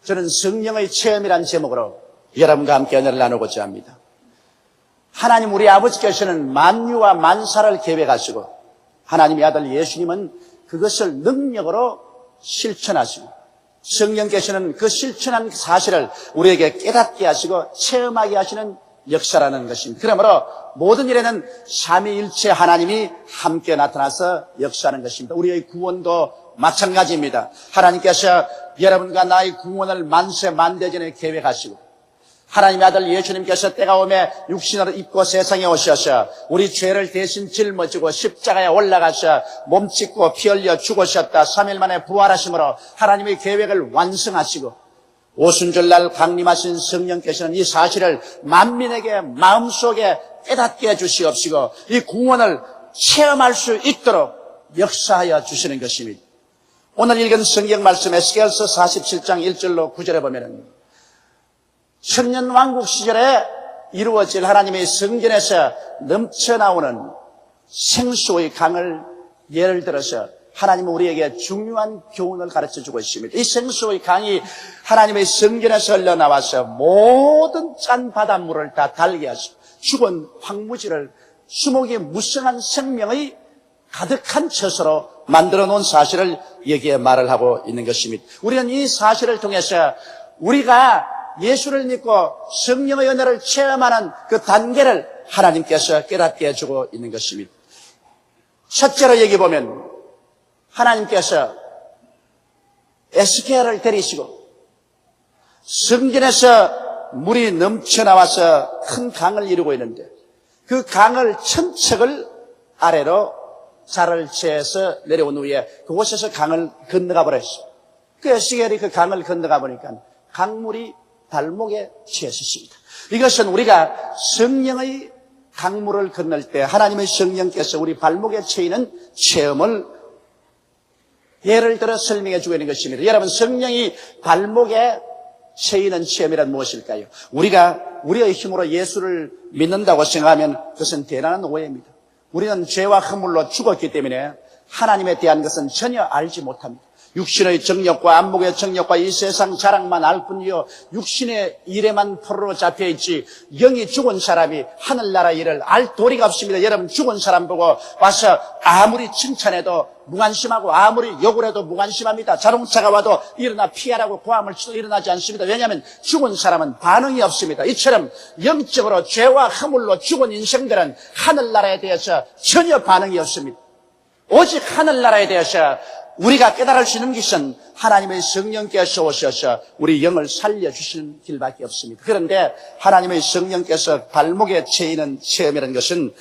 저는 성령의 체험이란 제목으로 여러분과 함께 은혜를 나누고자 합니다. 하나님 우리 아버지께서는 만유와 만사를 계획하시고 하나님의 아들 예수님은 그것을 능력으로 실천하시고 성령께서는 그 실천한 사실을 우리에게 깨닫게 하시고 체험하게 하시는 역사라는 것입니다. 그러므로 모든 일에는 삼위일체 하나님이 함께 나타나서 역사하는 것입니다. 우리의 구원도 마찬가지입니다. 하나님께서 여러분과 나의 구원을 만세 만대전에 계획하시고 하나님의 아들 예수님께서 때가 오매 육신을 입고 세상에 오셔서 우리 죄를 대신 짊어지고 십자가에 올라가서 몸 찢고 피 흘려 죽으셨다. 3일 만에 부활하심으로 하나님의 계획을 완성하시고 오순절날 강림하신 성령께서는 이 사실을 만민에게 마음속에 깨닫게 해주시옵시고 이 구원을 체험할 수 있도록 역사하여 주시는 것입니다. 오늘 읽은 성경 말씀 에스겔서 47장 1절로 9절에 보면은 천년왕국 시절에 이루어질 하나님의 성전에서 넘쳐나오는 생수의 강을 예를 들어서 하나님은 우리에게 중요한 교훈을 가르쳐주고 있습니다. 이 생수의 강이 하나님의 성전에서 흘러나와서 모든 짠 바닷물을 다 달게 하시고 죽은 황무지를 수목이 무성한 생명의 가득한 처소로 만들어 놓은 사실을 여기에 말을 하고 있는 것입니다. 우리는 이 사실을 통해서 우리가 예수를 믿고 성령의 은혜를 체험하는 그 단계를 하나님께서 깨닫게 해주고 있는 것입니다. 첫째로 여기 보면 하나님께서 에스겔을 데리시고 성전에서 물이 넘쳐나와서 큰 강을 이루고 있는데 그 강을 천척을 아래로 자를 채해서 내려온 후에 그곳에서 강을 건너가 버렸어요. 그 에스겔이 그 강을 건너가 보니까 강물이 발목에 채였습니다. 이것은 우리가 성령의 강물을 건널 때 하나님의 성령께서 우리 발목에 채이는 체험을 예를 들어 설명해 주고 있는 것입니다. 여러분, 성령이 발목에 채이는 체험이란 무엇일까요? 우리가 우리의 힘으로 예수를 믿는다고 생각하면 그것은 대단한 오해입니다. 우리는 죄와 허물로 죽었기 때문에 하나님에 대한 것은 전혀 알지 못합니다. 육신의 정욕과 안목의 정욕과 이 세상 자랑만 알 뿐이요 육신의 일에만 포로로 잡혀있지 영이 죽은 사람이 하늘나라 일을 알 도리가 없습니다. 여러분, 죽은 사람 보고 와서 아무리 칭찬해도 무관심하고 아무리 욕을 해도 무관심합니다. 자동차가 와도 일어나 피하라고 고함을 치도 일어나지 않습니다. 왜냐하면 죽은 사람은 반응이 없습니다. 이처럼 영적으로 죄와 허물로 죽은 인생들은 하늘나라에 대해서 전혀 반응이 없습니다. 오직 하늘나라에 대해서 우리가 깨달을 수 있는 것은 하나님의 성령께서 오셔서 우리 영을 살려주시는 길밖에 없습니다. 그런데 하나님의 성령께서 발목에 채이는 체험이라는 것은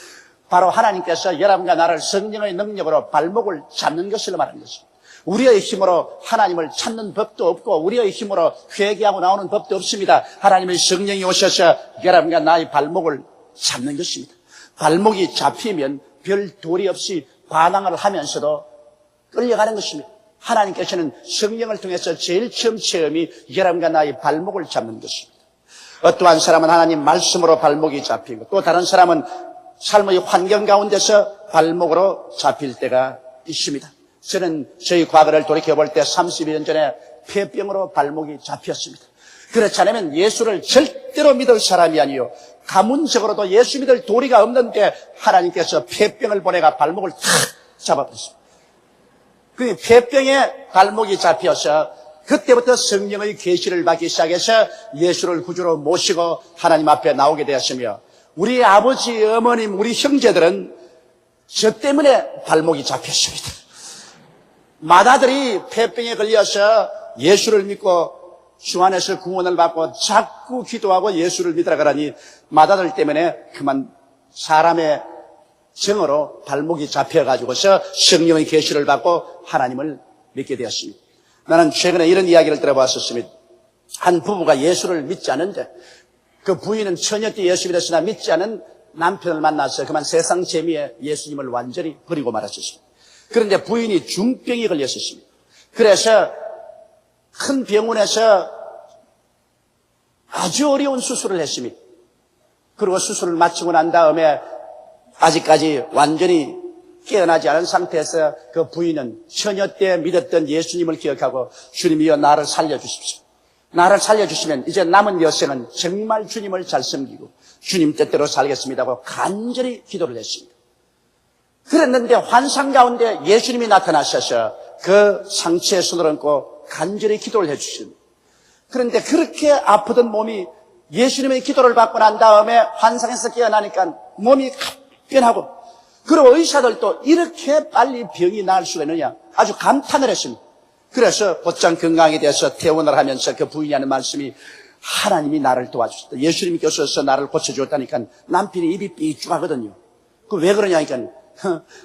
바로 하나님께서 여러분과 나를 성령의 능력으로 발목을 잡는 것을 말하는 것입니다. 우리의 힘으로 하나님을 찾는 법도 없고 우리의 힘으로 회개하고 나오는 법도 없습니다. 하나님의 성령이 오셔서 여러분과 나의 발목을 잡는 것입니다. 발목이 잡히면 별 도리 없이 반항을 하면서도 끌려가는 것입니다. 하나님께서는 성령을 통해서 제일 처음 체험이 여러분과 나의 발목을 잡는 것입니다. 어떠한 사람은 하나님 말씀으로 발목이 잡히고 또 다른 사람은 삶의 환경 가운데서 발목으로 잡힐 때가 있습니다. 저는 저희 과거를 돌이켜볼 때 32년 전에 폐병으로 발목이 잡혔습니다. 그렇지 않으면 예수를 절대로 믿을 사람이 아니요 가문적으로도 예수 믿을 도리가 없는데 하나님께서 폐병을 보내가 발목을 탁 잡아버렸습니다. 그 폐병에 발목이 잡혀서 그때부터 성령의 계시를 받기 시작해서 예수를 구주로 모시고 하나님 앞에 나오게 되었으며 우리 아버지, 어머님, 우리 형제들은 저 때문에 발목이 잡혔습니다. 맏아들이 폐병에 걸려서 예수를 믿고 주 안에서 구원을 받고 자꾸 기도하고 예수를 믿으라 그러니 맏아들 때문에 그만 사람의 정으로 발목이 잡혀가지고서 성령의 계시를 받고 하나님을 믿게 되었습니다. 나는 최근에 이런 이야기를 들어봤었습니다. 한 부부가 예수를 믿지 않는데 그 부인은 처녀 때 예수 믿었으나 믿지 않은 남편을 만나서 그만 세상 재미에 예수님을 완전히 버리고 말았었습니다. 그런데 부인이 중병이 걸렸었습니다. 그래서 큰 병원에서 아주 어려운 수술을 했습니다. 그리고 수술을 마치고 난 다음에 아직까지 완전히 깨어나지 않은 상태에서 그 부인은 처녀 때 믿었던 예수님을 기억하고 주님이여 나를 살려주십시오. 나를 살려주시면 이제 남은 여생은 정말 주님을 잘 섬기고 주님 뜻대로 살겠습니다 하고 간절히 기도를 했습니다. 그랬는데 환상 가운데 예수님이 나타나셔서 그 상처에 손을 얹고 간절히 기도를 해주십니다. 그런데 그렇게 아프던 몸이 예수님의 기도를 받고 난 다음에 환상에서 깨어나니까 몸이 변하고, 그리고 의사들도 이렇게 빨리 병이 나을 수가 있느냐 아주 감탄을 했습니다. 그래서 곧장 건강에 대해서 퇴원을 하면서 그 부인이 하는 말씀이 하나님이 나를 도와주셨다. 예수님께서 나를 고쳐주었다니까 남편이 입이 삐죽하거든요. 그 왜 그러냐니까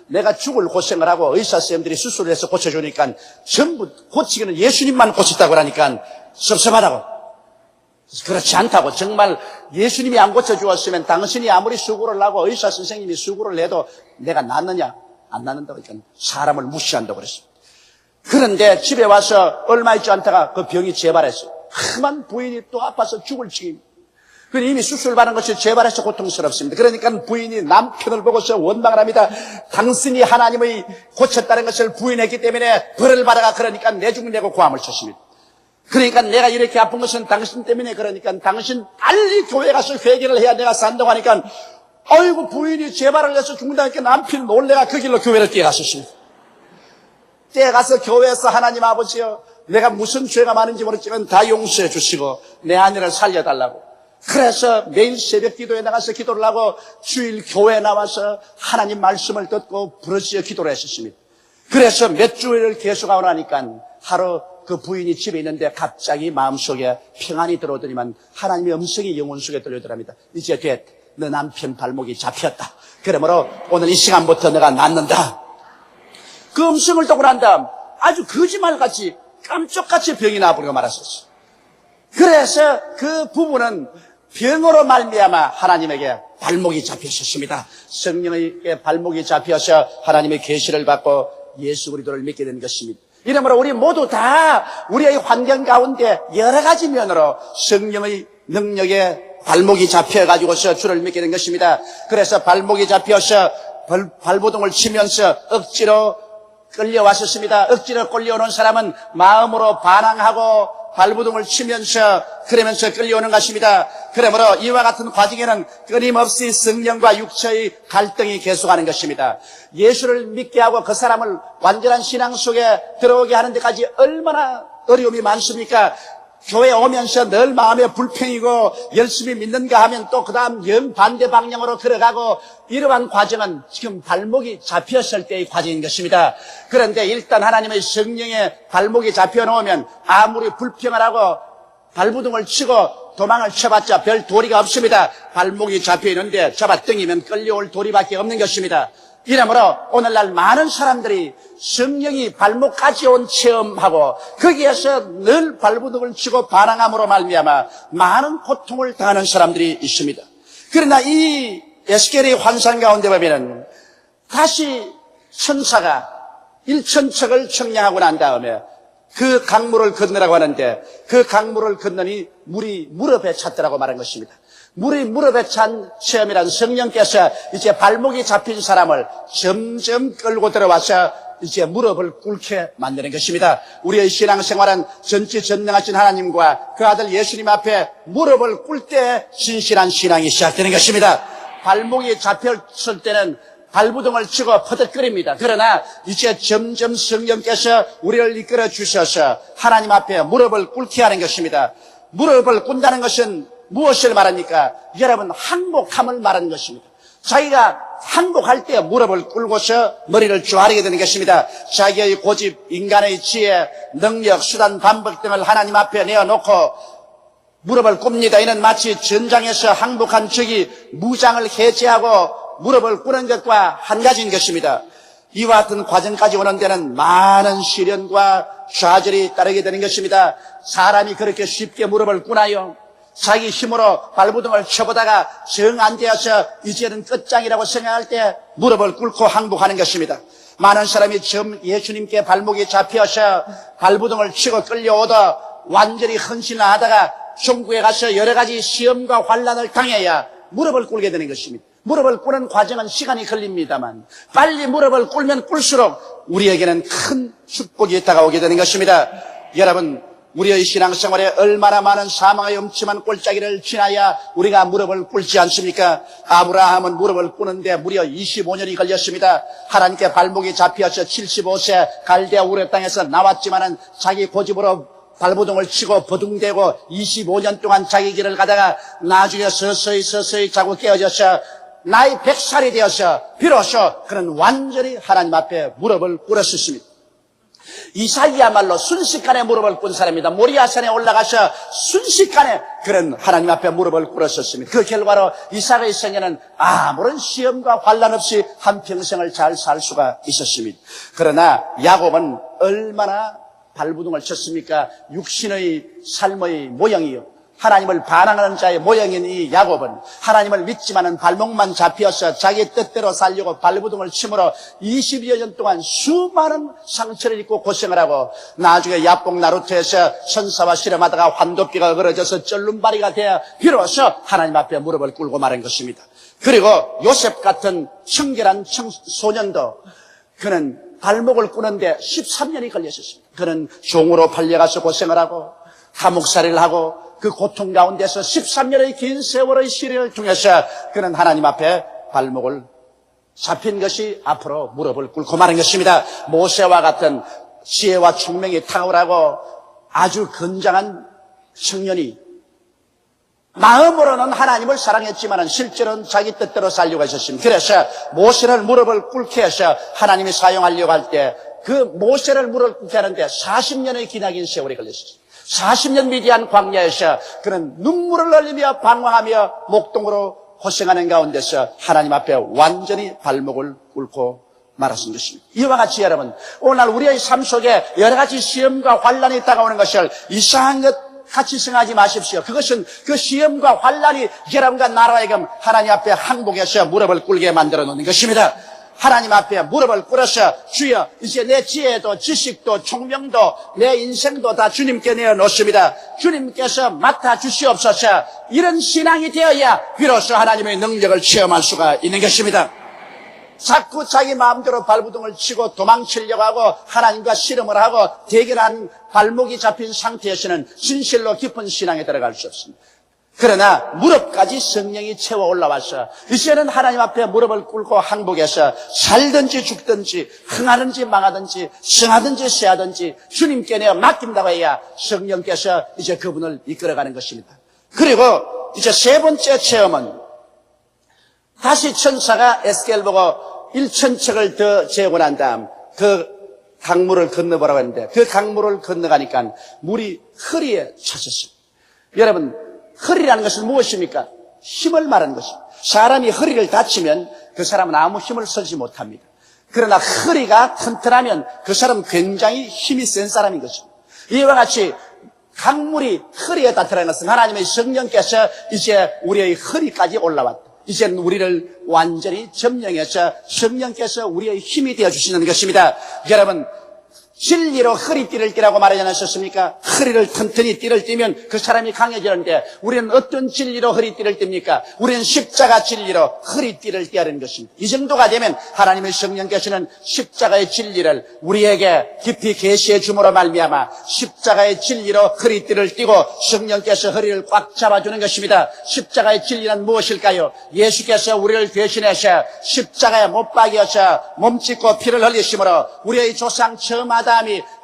내가 죽을 고생을 하고 의사 선생님들이 수술을 해서 고쳐주니까 전부 고치기는 예수님만 고쳤다고 하니까 섭섭하다고. 그렇지 않다고. 정말 예수님이 안 고쳐주었으면 당신이 아무리 수고를 하고 의사 선생님이 수고를 해도 내가 낫느냐? 안 낫는다고 하니까 사람을 무시한다고 그랬습니다. 그런데 집에 와서 얼마 있지 않다가 그 병이 재발했어요. 험한 부인이 또 아파서 죽을 지경입니다. 이미 수술받은 것이 재발해서 고통스럽습니다. 그러니까 부인이 남편을 보고서 원망을 합니다. 당신이 하나님의 고쳤다는 것을 부인했기 때문에 벌을 받아가 그러니까 내죽내고 고함을 쳤습니다. 그러니까 내가 이렇게 아픈 것은 당신 때문에 그러니까 당신 빨리 교회 가서 회개를 해야 내가 산다고 하니까 아이고 부인이 재발을 해서 죽는다니까 남편이 놀래가 그 길로 교회를 뛰어갔었습니다. 뛰어가서 교회에서 하나님 아버지여 내가 무슨 죄가 많은지 모르지만 다 용서해 주시고 내 아내를 살려달라고. 그래서 매일 새벽 기도에 나가서 기도를 하고 주일 교회에 나와서 하나님 말씀을 듣고 부르짖어 기도를 했었습니다. 그래서 몇 주일을 계속하고 나니까 하루 그 부인이 집에 있는데 갑자기 마음속에 평안이 들어오더니만 하나님의 음성이 영혼 속에 들려오더랍니다. 이제 됐. 너 남편 발목이 잡혔다. 그러므로 오늘 이 시간부터 너가 낫는다. 그 음성을 듣고 난 다음 아주 거짓말같이 깜짝같이 병이 나버리고 말았었어. 그래서 그 부부는 병으로 말미암아 하나님에게 발목이 잡혔었습니다. 성령의 발목이 잡혀서 하나님의 계시를 받고 예수 그리스도를 믿게 된 것입니다. 이러므로 우리 모두 다 우리의 환경 가운데 여러 가지 면으로 성령의 능력에 발목이 잡혀가지고서 주를 믿게 된 것입니다. 그래서 발목이 잡혀서 발버둥을 치면서 억지로 끌려왔었습니다. 억지로 끌려오는 사람은 마음으로 반항하고 발버둥을 치면서 그러면서 끌려오는 것입니다. 그러므로 이와 같은 과정에는 끊임없이 성령과 육체의 갈등이 계속하는 것입니다. 예수를 믿게 하고 그 사람을 완전한 신앙 속에 들어오게 하는 데까지 얼마나 어려움이 많습니까? 교회 오면서 늘 마음에 불평이고 열심히 믿는가 하면 또 그 다음 영반대 방향으로 걸어가고 이러한 과정은 지금 발목이 잡혔을 때의 과정인 것입니다. 그런데 일단 하나님의 성령에 발목이 잡혀놓으면 아무리 불평을 하고 발부둥을 치고 도망을 쳐봤자 별 도리가 없습니다. 발목이 잡혀있는데 잡아당기면 끌려올 도리밖에 없는 것입니다. 이러므로 오늘날 많은 사람들이 성령이 발목까지 온 체험하고 거기에서 늘 발부둥을 치고 반항함으로 말미암아 많은 고통을 당하는 사람들이 있습니다. 그러나 이 에스겔의 환상 가운데 보면은 다시 천사가 일천척을 청량하고 난 다음에 그 강물을 건너라고 하는데 그 강물을 건너니 물이 무릎에 찼더라고 말한 것입니다. 물이 무릎에 찬 체험이란 성령께서 이제 발목이 잡힌 사람을 점점 끌고 들어와서 이제 무릎을 꿇게 만드는 것입니다. 우리의 신앙생활은 전지전능하신 하나님과 그 아들 예수님 앞에 무릎을 꿇을 때 진실한 신앙이 시작되는 것입니다. 발목이 잡혔을 때는 발부둥을 치고 퍼득거립니다. 그러나 이제 점점 성령께서 우리를 이끌어 주셔서 하나님 앞에 무릎을 꿇게 하는 것입니다. 무릎을 꿇는다는 것은 무엇을 말합니까? 여러분 항복함을 말하는 것입니다. 자기가 항복할 때 무릎을 꿇고서 머리를 조아리게 되는 것입니다. 자기의 고집, 인간의 지혜, 능력, 수단, 방법 등을 하나님 앞에 내어놓고 무릎을 꿇습니다. 이는 마치 전장에서 항복한 적이 무장을 해제하고 무릎을 꿇는 것과 한 가지인 것입니다. 이와 같은 과정까지 오는 데는 많은 시련과 좌절이 따르게 되는 것입니다. 사람이 그렇게 쉽게 무릎을 꿇나요? 자기 힘으로 발부둥을 쳐보다가 정 안 되어서 이제는 끝장이라고 생각할 때 무릎을 꿇고 항복하는 것입니다. 많은 사람이 예수님께 발목이 잡혀서 발부둥을 치고 끌려오다 완전히 헌신을 하다가 천국에 가서 여러 가지 시험과 환난을 당해야 무릎을 꿇게 되는 것입니다. 무릎을 꿇는 과정은 시간이 걸립니다만 빨리 무릎을 꿇으면 꿇을수록 우리에게는 큰 축복이 다가오게 되는 것입니다. 여러분, 우리의 신앙생활에 얼마나 많은 사망의 엄침한 꼴짜기를 지나야 우리가 무릎을 꿇지 않습니까? 아브라함은 무릎을 꿇는데 무려 25년이 걸렸습니다. 하나님께 발목이 잡혀서 75세 갈대아 우르 땅에서 나왔지만은 자기 고집으로 발버둥을 치고 버둥대고 25년 동안 자기 길을 가다가 나중에 서서히 자고 깨어져서 나이 100살이 되어서 비로소 그는 완전히 하나님 앞에 무릎을 꿇었습니다. 이삭이야말로 순식간에 무릎을 꿇은 사람입니다. 모리아산에 올라가서 순식간에 그는 하나님 앞에 무릎을 꿇었었습니다. 그 결과로 이삭의 생애는 아무런 시험과 환난 없이 한평생을 잘 살 수가 있었습니다. 그러나 야곱은 얼마나 발부둥을 쳤습니까? 육신의 삶의 모형이요, 하나님을 반항하는 자의 모형인 이 야곱은 하나님을 믿지만은 발목만 잡혀서 자기 뜻대로 살려고 발부둥을 치므로 20여 년 동안 수많은 상처를 입고 고생을 하고 나중에 야복 나루트에서 천사와 씨름하다가 환도뼈가 걸어져서 쩔름바리가 되어 비로소 하나님 앞에 무릎을 꿇고 말한 것입니다. 그리고 요셉 같은 청결한 소년도 그는 발목을 꿇는데 13년이 걸렸었습니다. 그는 종으로 팔려가서 고생을 하고 감옥살이를 하고 그 고통 가운데서 13년의 긴 세월의 시련을 통해서 그는 하나님 앞에 발목을 잡힌 것이 앞으로 무릎을 꿇고 마는 것입니다. 모세와 같은 지혜와 총명이 탁월하고 아주 건장한 청년이 마음으로는 하나님을 사랑했지만 실제로는 자기 뜻대로 살려고 했었습니다. 그래서 모세를 무릎을 꿇게 해서 하나님이 사용하려고 할 때 그 모세를 무릎을 꿇게 하는데 40년의 기나긴 세월이 걸렸습니다. 40년 미디안 광야에서 그는 눈물을 흘리며 방황하며 목동으로 고생하는 가운데서 하나님 앞에 완전히 발목을 꿇고 말았던 것입니다. 이와 같이 여러분, 오늘 우리의 삶 속에 여러 가지 시험과 환난이 다가오는 것을 이상한 것 같이 생각하지 마십시오. 그것은 그 시험과 환난이 여러분과 나라에게 하나님 앞에 항복해서 무릎을 꿇게 만들어 놓는 것입니다. 하나님 앞에 무릎을 꿇어서 주여 이제 내 지혜도 지식도 총명도 내 인생도 다 주님께 내어놓습니다. 주님께서 맡아주시옵소서. 이런 신앙이 되어야 비로소 하나님의 능력을 체험할 수가 있는 것입니다. 자꾸 자기 마음대로 발부둥을 치고 도망치려고 하고 하나님과 씨름을 하고 대결한 발목이 잡힌 상태에서는 진실로 깊은 신앙에 들어갈 수 없습니다. 그러나 무릎까지 성령이 채워 올라와서 이제는 하나님 앞에 무릎을 꿇고 항복해서 살든지 죽든지 흥하든지 망하든지 성하든지 쇠하든지 주님께 내어 맡긴다고 해야 성령께서 이제 그분을 이끌어가는 것입니다. 그리고 이제 세 번째 체험은 다시 천사가 에스겔 보고 1,000척을 더 재고 난 다음 그 강물을 건너보라고 했는데 그 강물을 건너가니까 물이 허리에 찼었습니다. 여러분, 허리라는 것은 무엇입니까? 힘을 말하는 것입니다. 사람이 허리를 다치면 그 사람은 아무 힘을 쓰지 못합니다. 그러나 허리가 튼튼하면 그 사람은 굉장히 힘이 센 사람인 것입니다. 이와 같이 강물이 허리에 닿더라는 것은 하나님의 성령께서 이제 우리의 허리까지 올라왔다. 이제는 우리를 완전히 점령해서 성령께서 우리의 힘이 되어주시는 것입니다. 여러분, 진리로 허리띠를 띠라고 말하지 않으셨습니까? 허리를 튼튼히 띠를 띠면 그 사람이 강해지는데 우리는 어떤 진리로 허리띠를 띱니까? 우리는 십자가 진리로 허리띠를 띠야 하는 것입니다. 이 정도가 되면 하나님의 성령께서는 십자가의 진리를 우리에게 깊이 계시해 줌으로 말미암아 십자가의 진리로 허리띠를 띠고 성령께서 허리를 꽉 잡아주는 것입니다. 십자가의 진리는 무엇일까요? 예수께서 우리를 대신해서 십자가에 못 박여서 몸짓고 피를 흘리심으로 우리의 조상 처음 아담이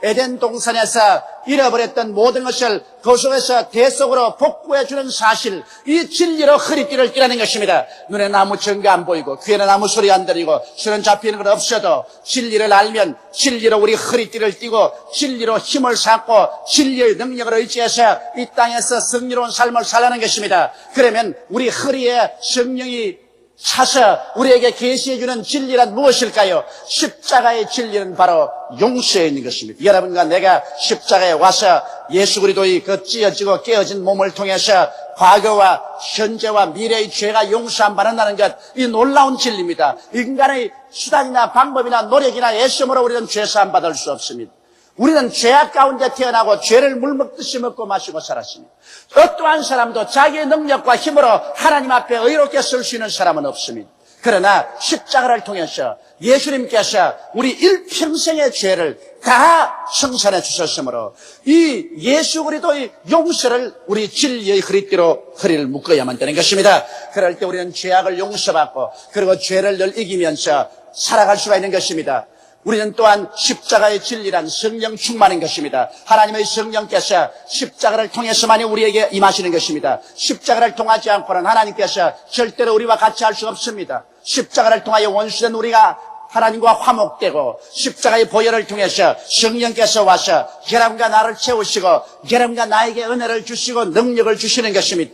에덴 동산에서 잃어버렸던 모든 것을 그 속에서 대속으로 복구해주는 사실, 이 진리로 허리띠를 띠라는 것입니다. 눈에는 아무 증거 안 보이고 귀에는 아무 소리 안 들리고 손은 잡히는 건 없어도 진리를 알면 진리로 우리 허리띠를 띠고 진리로 힘을 쌓고 진리의 능력을 의지해서 이 땅에서 승리로운 삶을 살라는 것입니다. 그러면 우리 허리에 성령이 차서 우리에게 계시해주는 진리란 무엇일까요? 십자가의 진리는 바로 용서에 있는 것입니다. 여러분과 내가 십자가에 와서 예수 그리스도의 그 찢어지고 깨어진 몸을 통해서 과거와 현재와 미래의 죄가 용서함 받는다는 것, 이 놀라운 진리입니다. 인간의 수단이나 방법이나 노력이나 애씀으로 우리는 죄사함 받을 수 없습니다. 우리는 죄악 가운데 태어나고 죄를 물먹듯이 먹고 마시고 살았습니다. 어떠한 사람도 자기의 능력과 힘으로 하나님 앞에 의롭게 설 수 있는 사람은 없습니다. 그러나 십자가를 통해서 예수님께서 우리 일평생의 죄를 다 청산해 주셨으므로 이 예수 그리스도의 용서를 우리 진리의 허리띠로 허리를 묶어야만 되는 것입니다. 그럴 때 우리는 죄악을 용서받고 그리고 죄를 늘 이기면서 살아갈 수가 있는 것입니다. 우리는 또한 십자가의 진리란 성령 충만인 것입니다. 하나님의 성령께서 십자가를 통해서만이 우리에게 임하시는 것입니다. 십자가를 통하지 않고는 하나님께서 절대로 우리와 같이 할 수 없습니다. 십자가를 통하여 원수된 우리가 하나님과 화목되고 십자가의 보혈을 통해서 성령께서 와서 여러분과 나를 채우시고 여러분과 나에게 은혜를 주시고 능력을 주시는 것입니다.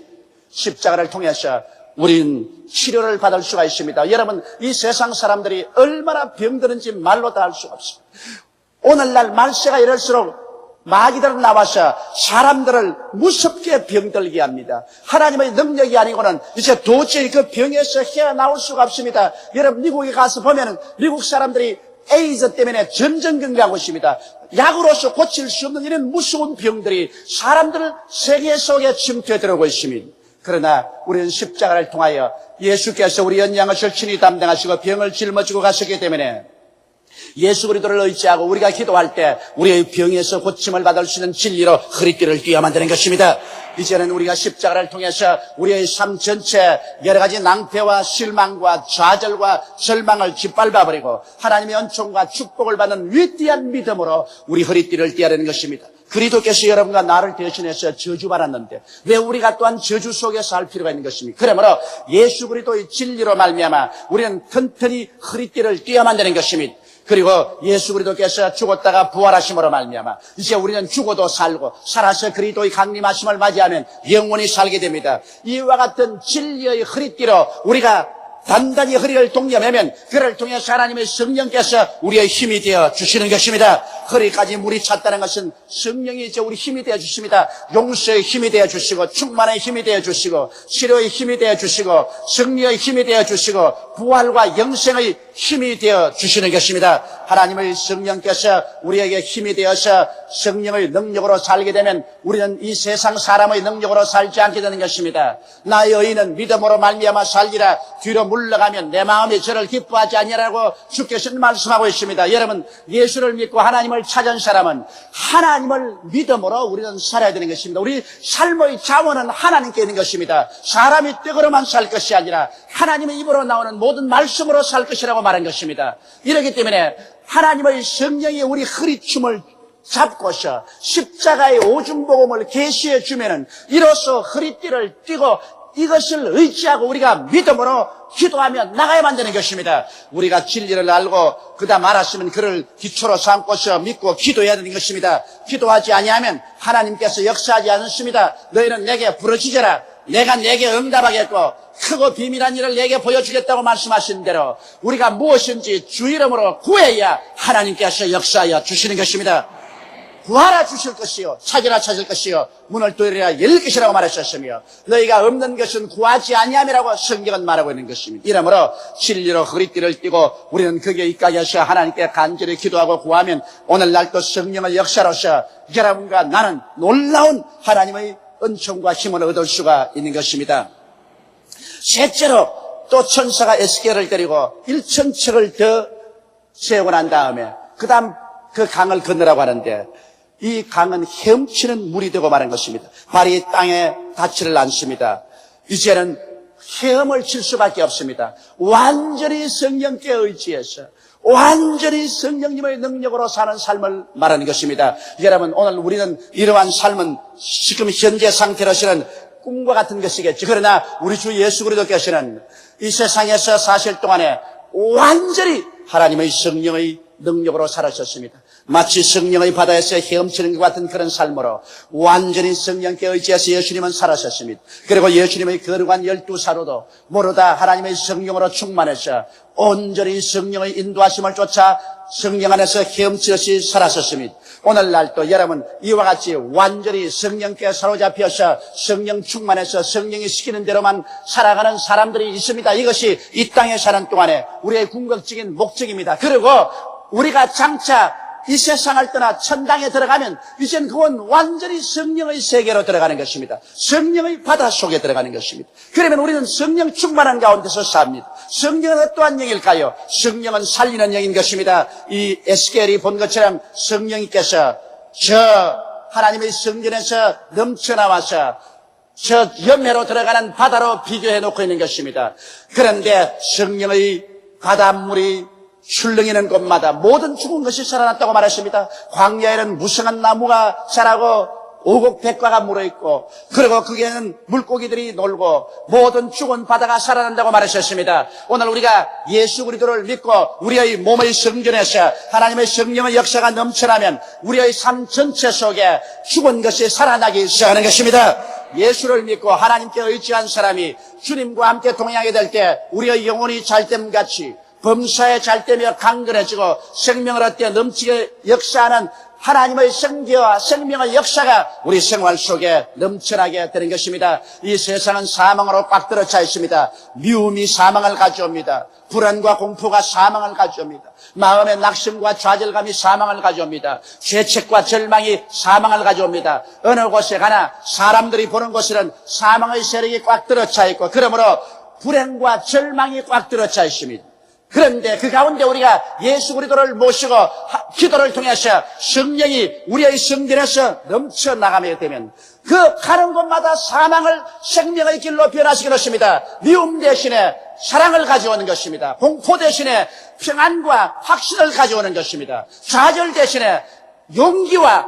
십자가를 통해서 우리는 치료를 받을 수가 있습니다. 여러분, 이 세상 사람들이 얼마나 병드는지 말로 다 할 수가 없습니다. 오늘날 말세가 이럴수록 마귀들은 나와서 사람들을 무섭게 병들게 합니다. 하나님의 능력이 아니고는 이제 도저히 그 병에서 헤어나올 수가 없습니다. 여러분, 미국에 가서 보면은 미국 사람들이 에이즈 때문에 전전긍긍하고 있습니다. 약으로서 고칠 수 없는 이런 무서운 병들이 사람들 세계 속에 침투해 들어오고 있습니다. 그러나 우리는 십자가를 통하여 예수께서 우리 연양을 친히 담당하시고 병을 짊어지고 가셨기 때문에 예수 그리스도를 의지하고 우리가 기도할 때 우리의 병에서 고침을 받을 수 있는 진리로 허리띠를 띄어야 되는 것입니다. 이제는 우리가 십자가를 통해서 우리의 삶 전체 여러 가지 낭패와 실망과 좌절과 절망을 짓밟아버리고 하나님의 은총과 축복을 받는 위대한 믿음으로 우리 허리띠를 띄어야 되는 것입니다. 그리스도께서 여러분과 나를 대신해서 저주받았는데 왜 우리가 또한 저주 속에 살 필요가 있는 것입니까? 그러므로 예수 그리스도의 진리로 말미암아 우리는 튼튼히 허리띠를 띄어야 되는 것입니다. 그리고 예수 그리스도께서 죽었다가 부활하심으로 말미암아 이제 우리는 죽어도 살고 살아서 그리스도의 강림하심을 맞이하면 영원히 살게 됩니다. 이와 같은 진리의 허리띠로 우리가 단단히 허리를 동여매면 그를 통해서 하나님의 성령께서 우리의 힘이 되어 주시는 것입니다. 허리까지 물이 찼다는 것은 성령이 이제 우리 힘이 되어 주십니다. 용서의 힘이 되어 주시고 충만의 힘이 되어 주시고 치료의 힘이 되어 주시고 승리의 힘이 되어 주시고 부활과 영생의 힘이 되어 주시는 것입니다. 하나님의 성령께서 우리에게 힘이 되어서 성령의 능력으로 살게 되면 우리는 이 세상 사람의 능력으로 살지 않게 되는 것입니다. 나의 의인은 믿음으로 말미암아 살리라. 뒤로 물러가면 내 마음이 저를 기뻐하지 아니하라고 주께서 말씀하고 있습니다. 여러분, 예수를 믿고 하나님을 찾은 사람은 하나님을 믿음으로 우리는 살아야 되는 것입니다. 우리 삶의 자원은 하나님께 있는 것입니다. 사람이 떡으로만 살 것이 아니라 하나님의 입으로 나오는 모든 말씀으로 살 것이라고 말한 것입니다. 이렇기 때문에 하나님의 성령이 우리 허리춤을 잡고서 십자가의 오줌복음을 계시해 주면은 이로써 허리띠를 띠고 이것을 의지하고 우리가 믿음으로 기도하며 나가야만 되는 것입니다. 우리가 진리를 알고 그다음 알았으면 그를 기초로 삼고서 믿고 기도해야 되는 것입니다. 기도하지 아니하면 하나님께서 역사하지 않습니다. 너희는 내게 부르짖어라. 내가 내게 응답하겠고 크고 비밀한 일을 내게 보여주겠다고 말씀하신 대로 우리가 무엇인지 주 이름으로 구해야 하나님께서 역사하여 주시는 것입니다. 구하라 주실 것이요 찾으라 찾을 것이요 문을 두드리라 열릴 것이라고 말하셨으며 너희가 없는 것은 구하지 아니함이라고 성경은 말하고 있는 것입니다. 이러므로 진리로 허리띠를 띠고 우리는 거기에 입각해 하셔 하나님께 간절히 기도하고 구하면 오늘날 또 성령의 역사로서 여러분과 나는 놀라운 하나님의 은총과 힘을 얻을 수가 있는 것입니다. 셋째로 또 천사가 에스겔을 데리고 1,000척을 더 세우고 난 다음에 그 다음 그 강을 건너라고 하는데 이 강은 헤엄치는 물이 되고 마는 것입니다. 발이 땅에 닿지를 않습니다. 이제는 헤엄을 칠 수밖에 없습니다. 완전히 성령께 의지해서 완전히 성령님의 능력으로 사는 삶을 말하는 것입니다. 여러분, 오늘 우리는 이러한 삶은 지금 현재 상태로서는 꿈과 같은 것이겠죠. 그러나 우리 주 예수 그리스도께서는 이 세상에서 사실 동안에 완전히 하나님의 성령의 능력으로 살아셨습니다. 마치 성령의 바다에서 헤엄치는 것 같은 그런 삶으로 완전히 성령께 의지해서 예수님은 살아셨습니다. 그리고 예수님의 거룩한 12사도도 모르다 하나님의 성령으로 충만해서 온전히 성령의 인도하심을 쫓아 성령 안에서 헤엄치듯이 살아섰습니다. 오늘날 또 여러분 이와 같이 완전히 성령께 사로잡혀서 성령 충만해서 성령이 시키는 대로만 살아가는 사람들이 있습니다. 이것이 이 땅에 사는 동안에 우리의 궁극적인 목적입니다. 그리고 우리가 장차 이 세상을 떠나 천당에 들어가면 이젠 그건 완전히 성령의 세계로 들어가는 것입니다. 성령의 바다 속에 들어가는 것입니다. 그러면 우리는 성령 충만한 가운데서 삽니다. 성령은 어떠한 영일까요? 성령은 살리는 영인 것입니다. 이 에스겔이 본 것처럼 성령님께서 저 하나님의 성전에서 넘쳐나와서 저 염해로 들어가는 바다로 비교해 놓고 있는 것입니다. 그런데 성령의 바닷물이 출렁이는 곳마다 모든 죽은 것이 살아났다고 말했습니다. 광야에는 무성한 나무가 자라고 오곡백과가 물어있고, 그리고 거기에는 물고기들이 놀고 모든 죽은 바다가 살아난다고 말하셨습니다. 오늘 우리가 예수 그리스도를 믿고 우리의 몸의 성전에서 하나님의 성령의 역사가 넘쳐나면 우리의 삶 전체 속에 죽은 것이 살아나기 시작하는 것입니다. 예수를 믿고 하나님께 의지한 사람이 주님과 함께 동행하게 될 때 우리의 영혼이 잘됨같이 범사에 잘되며 강건해지고 생명을 얻게 넘치게 역사하는 하나님의 생기와 생명의 역사가 우리 생활 속에 넘쳐나게 되는 것입니다. 이 세상은 사망으로 꽉 들어차 있습니다. 미움이 사망을 가져옵니다. 불안과 공포가 사망을 가져옵니다. 마음의 낙심과 좌절감이 사망을 가져옵니다. 죄책과 절망이 사망을 가져옵니다. 어느 곳에 가나 사람들이 보는 곳에는 사망의 세력이 꽉 들어차 있고, 그러므로 불행과 절망이 꽉 들어차 있습니다. 그런데 그 가운데 우리가 예수 그리스도를 모시고 기도를 통해서 성령이 우리의 성전에서 넘쳐나가게 되면 그 가는 곳마다 사망을 생명의 길로 변화시켜 놓습니다. 미움 대신에 사랑을 가져오는 것입니다. 공포 대신에 평안과 확신을 가져오는 것입니다. 좌절 대신에 용기와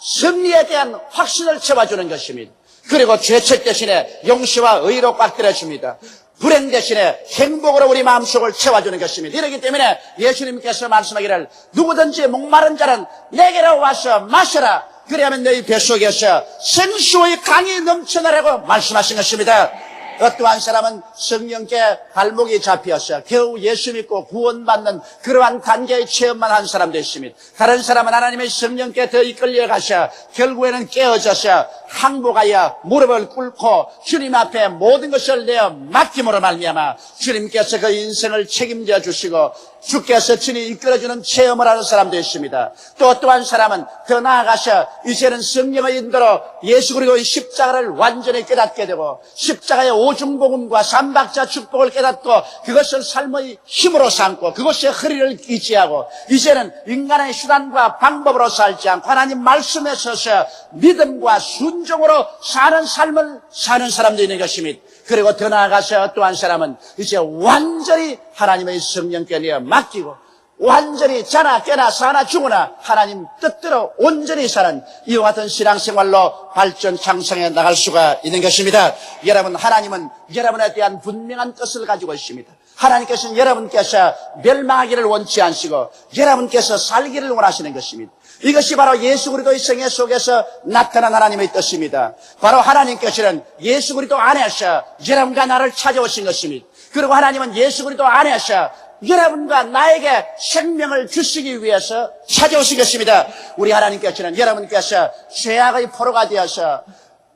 승리에 대한 확신을 채워주는 것입니다. 그리고 죄책 대신에 용서와 의로 꽉 들어줍니다. 불행 대신에 행복으로 우리 마음속을 채워주는 것입니다. 이렇기 때문에 예수님께서 말씀하기를 누구든지 목마른 자는 내게로 와서 마셔라. 그래야만 너희 뱃속에서 생수의 강이 넘쳐나라고 말씀하신 것입니다. 어떠한 사람은 성령께 발목이 잡혀서 겨우 예수 믿고 구원받는 그러한 단계의 체험만 한 사람도 있습니다. 다른 사람은 하나님의 성령께 더 이끌려가서 결국에는 깨어져서 항복하여 무릎을 꿇고 주님 앞에 모든 것을 내어 맡김으로 말미암아 주님께서 그 인생을 책임져 주시고 주께서 친히 이끌어주는 체험을 하는 사람도 있습니다. 또 어떠한 사람은 더 나아가서 이제는 성령의 인도로 예수 그리스도의 십자가를 완전히 깨닫게 되고 십자가의 오중복음과 삼박자 축복을 깨닫고 그것을 삶의 힘으로 삼고 그것에 허리를 기지하고 이제는 인간의 수단과 방법으로 살지 않고 하나님 말씀에 서서 믿음과 순종으로 사는 삶을 사는 사람도 있는 것입니다. 그리고 더 나아가서 또한 사람은 이제 완전히 하나님의 성령께 내어 맡기고 완전히 자나 깨나 사나 죽으나 하나님 뜻대로 온전히 사는 이와 같은 신앙생활로 발전 창성해 나갈 수가 있는 것입니다. 여러분, 하나님은 여러분에 대한 분명한 뜻을 가지고 있습니다. 하나님께서는 여러분께서 멸망하기를 원치 않으시고 여러분께서 살기를 원하시는 것입니다. 이것이 바로 예수 그리스도의 생애 속에서 나타난 하나님의 뜻입니다. 바로 하나님께서는 예수 그리스도 안에서 여러분과 나를 찾아오신 것입니다. 그리고 하나님은 예수 그리스도 안에서 여러분과 나에게 생명을 주시기 위해서 찾아오신 것입니다. 우리 하나님께서는 여러분께서 죄악의 포로가 되어서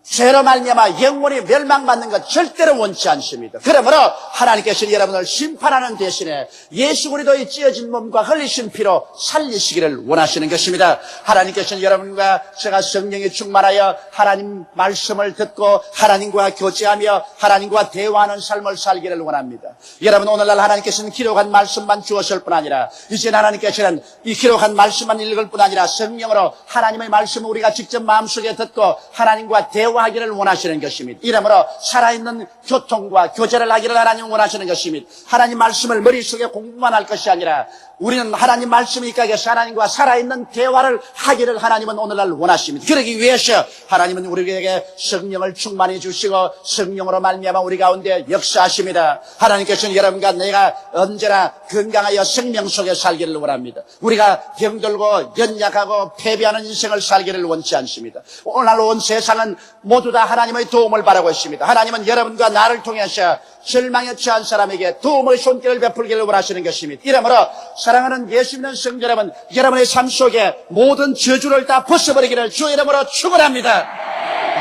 죄로 말미암아 영원히 멸망받는 것 절대로 원치 않습니다. 그러므로 하나님께서는 여러분을 심판하는 대신에 예수 그리스도의 찢어진 몸과 흘리신 피로 살리시기를 원하시는 것입니다. 하나님께서는 여러분과 제가 성령에 충만하여 하나님 말씀을 듣고 하나님과 교제하며 하나님과 대화하는 삶을 살기를 원합니다. 여러분, 오늘날 하나님께서는 기록한 말씀만 주었을 뿐 아니라 이제 하나님께서는 이 기록한 말씀만 읽을 뿐 아니라 성령으로 하나님의 말씀을 우리가 직접 마음속에 듣고 하나님과 대화하기를 원하시는 것입니다. 이러므로 살아있는 교통과 교제를 하기를 하나님 원하시는 것입니다. 하나님 말씀을 머릿속에 공부만 할 것이 아니라 우리는 하나님 말씀이 있게 하나님과 살아있는 대화를 하기를 하나님은 오늘날 원하십니다. 그러기 위해서 하나님은 우리에게 성령을 충만해 주시고 성령으로 말미암아 우리 가운데 역사하십니다. 하나님께서는 여러분과 내가 언제나 건강하여 생명 속에 살기를 원합니다. 우리가 병들고 연약하고 패배하는 인생을 살기를 원치 않습니다. 오늘날 온 세상은 모두 다 하나님의 도움을 바라고 있습니다. 하나님은 여러분과 나를 통해서 절망에 처한 사람에게 도움의 손길을 베풀기를 원하시는 것입니다. 이러므로 사랑하는 예수 믿는 성도 여러분, 여러분의 삶 속에 모든 저주를 다 벗어버리기를 주 이름으로 축원합니다.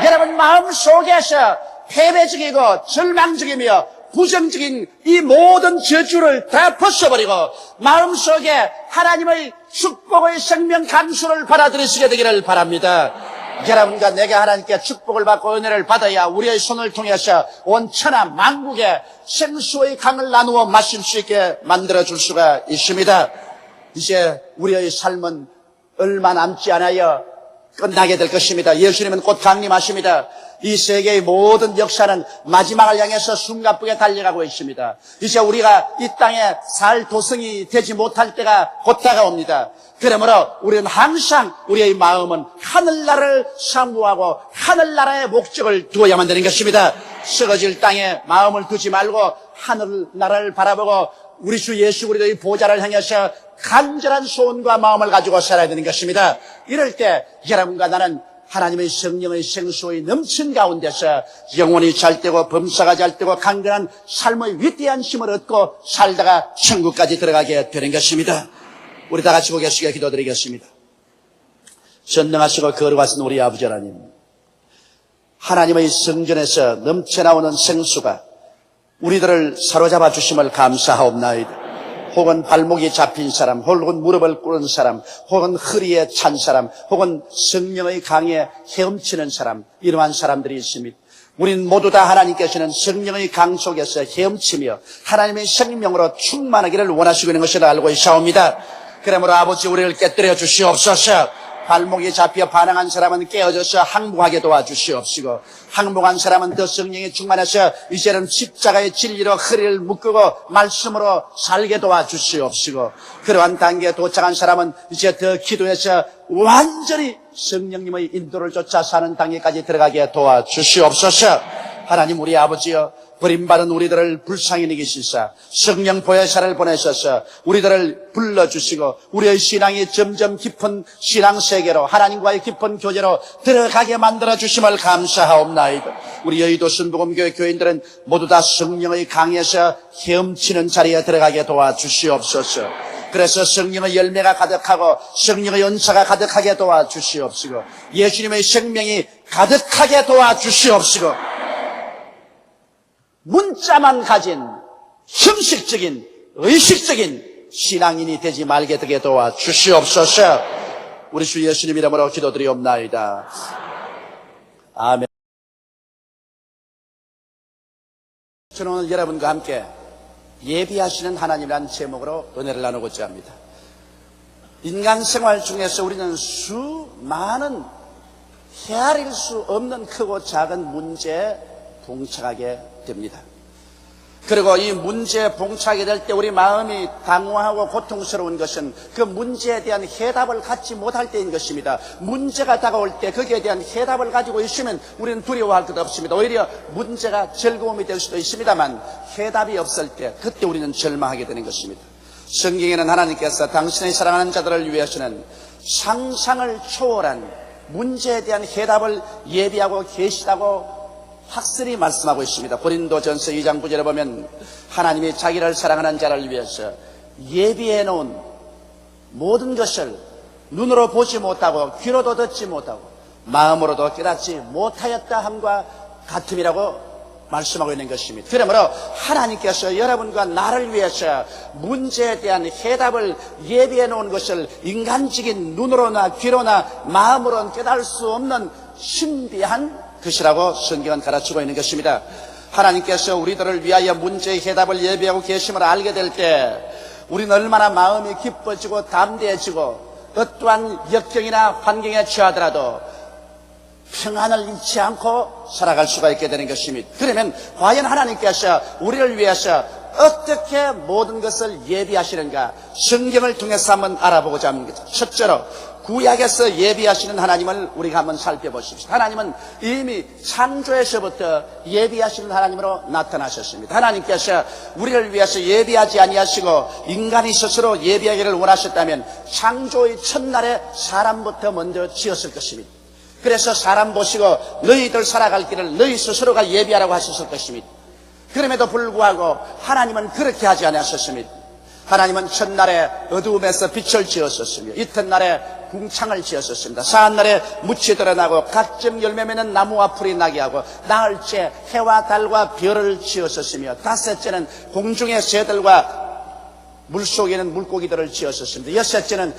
여러분 마음 속에서 패배적이고 절망적이며 부정적인 이 모든 저주를 다 벗어버리고 마음속에 하나님의 축복의 생명 강수를 받아들이시게 되기를 바랍니다. 여러분과 내가 하나님께 축복을 받고 은혜를 받아야 우리의 손을 통해서 온 천하 만국에 생수의 강을 나누어 마실 수 있게 만들어줄 수가 있습니다. 이제 우리의 삶은 얼마 남지 않아요 끝나게 될 것입니다. 예수님은 곧 강림하십니다. 이 세계의 모든 역사는 마지막을 향해서 숨가쁘게 달려가고 있습니다. 이제 우리가 이 땅에 살 도성이 되지 못할 때가 곧 다가옵니다. 그러므로 우리는 항상 우리의 마음은 하늘나라를 사모하고 하늘나라의 목적을 두어야만 되는 것입니다. 썩어질 땅에 마음을 두지 말고 하늘나라를 바라보고 우리 주 예수 그리스도의 보좌를 향해서 간절한 소원과 마음을 가지고 살아야 되는 것입니다. 이럴 때 여러분과 나는 하나님의 성령의 생수의 넘친 가운데서 영혼이 잘되고 범사가 잘되고 강건한 삶의 위대한 힘을 얻고 살다가 천국까지 들어가게 되는 것입니다. 우리 다 같이 보겠습니다. 기도드리겠습니다. 전능하시고 거룩하신 우리 아버지 하나님, 하나님의 성전에서 넘쳐나오는 생수가 우리들을 사로잡아 주심을 감사하옵나이다. 혹은 발목이 잡힌 사람, 혹은 무릎을 꿇은 사람, 혹은 허리에 찬 사람, 혹은 성령의 강에 헤엄치는 사람, 이러한 사람들이 있습니다. 우린 모두 다 하나님께서는 성령의 강 속에서 헤엄치며 하나님의 생명으로 충만하기를 원하시고 있는 것을 알고 있사옵니다. 그러므로 아버지 우리를 깨뜨려 주시옵소서. 발목이 잡혀 반항한 사람은 깨어져서 항복하게 도와주시옵시고, 항복한 사람은 더 성령에 충만해서 이제는 십자가의 진리로 허리를 묶고 말씀으로 살게 도와주시옵시고, 그러한 단계에 도착한 사람은 이제 더 기도해서 완전히 성령님의 인도를 쫓아 사는 단계까지 들어가게 도와주시옵소서. 하나님 우리 아버지여, 버림받은 우리들을 불쌍히 여기시사 성령 보혜사를 보내셔서 우리들을 불러주시고 우리의 신앙이 점점 깊은 신앙 세계로 하나님과의 깊은 교제로 들어가게 만들어주심을 감사하옵나이다. 우리 여의도 순복음교회 교인들은 모두 다 성령의 강에서 헤엄치는 자리에 들어가게 도와주시옵소서. 그래서 성령의 열매가 가득하고 성령의 은사가 가득하게 도와주시옵시고 예수님의 생명이 가득하게 도와주시옵시고 문자만 가진 형식적인 의식적인 신앙인이 되지 말게 되게 도와주시옵소서. 우리 주 예수님 이름으로 기도드리옵나이다. 아멘. 저는 오늘 여러분과 함께 예비하시는 하나님이라는 제목으로 은혜를 나누고자 합니다. 인간 생활 중에서 우리는 수많은 헤아릴 수 없는 크고 작은 문제에 봉착하게 됩니다. 그리고 이 문제에 봉착하게 될 때 우리 마음이 당황하고 고통스러운 것은 그 문제에 대한 해답을 갖지 못할 때인 것입니다. 문제가 다가올 때 거기에 대한 해답을 가지고 있으면 우리는 두려워할 것 없습니다. 오히려 문제가 즐거움이 될 수도 있습니다만 해답이 없을 때 그때 우리는 절망하게 되는 것입니다. 성경에는 하나님께서 당신의 사랑하는 자들을 위해서는 상상을 초월한 문제에 대한 해답을 예비하고 계시다고 확실히 말씀하고 있습니다. 고린도전서 2장 9절에 보면 하나님이 자기를 사랑하는 자를 위해서 예비해 놓은 모든 것을 눈으로 보지 못하고 귀로도 듣지 못하고 마음으로도 깨닫지 못하였다 함과 같음이라고 말씀하고 있는 것입니다. 그러므로 하나님께서 여러분과 나를 위해서 문제에 대한 해답을 예비해 놓은 것을 인간적인 눈으로나 귀로나 마음으로는 깨달을 수 없는 신비한 것이라고 성경은 가르치고 있는 것입니다. 하나님께서 우리들을 위하여 문제의 해답을 예비하고 계심을 알게 될 때 우리는 얼마나 마음이 기뻐지고 담대해지고 어떠한 역경이나 환경에 처하더라도 평안을 잃지 않고 살아갈 수가 있게 되는 것입니다. 그러면 과연 하나님께서 우리를 위해서 어떻게 모든 것을 예비하시는가 성경을 통해서 한번 알아보고자 합니다. 첫째로 구약에서 예비하시는 하나님을 우리가 한번 살펴보십시오. 하나님은 이미 창조에서부터 예비하시는 하나님으로 나타나셨습니다. 하나님께서 우리를 위해서 예비하지 아니하시고 인간이 스스로 예비하기를 원하셨다면 창조의 첫날에 사람부터 먼저 지었을 것입니다. 그래서 사람 보시고 너희들 살아갈 길을 너희 스스로가 예비하라고 하셨을 것입니다. 그럼에도 불구하고 하나님은 그렇게 하지 않으셨습니다. 하나님은 첫날에 어두움에서 빛을 지었었으며 이튿날에 궁창을 지었었습니다. 사한날에 묻이 드러나고 각종 열매 맺는 나무와 풀이 나게 하고 나흘째 해와 달과 별을 지었었으며 다섯째는 공중의 새들과 물속에 있는 물고기들을 지었었습니다. 여섯째는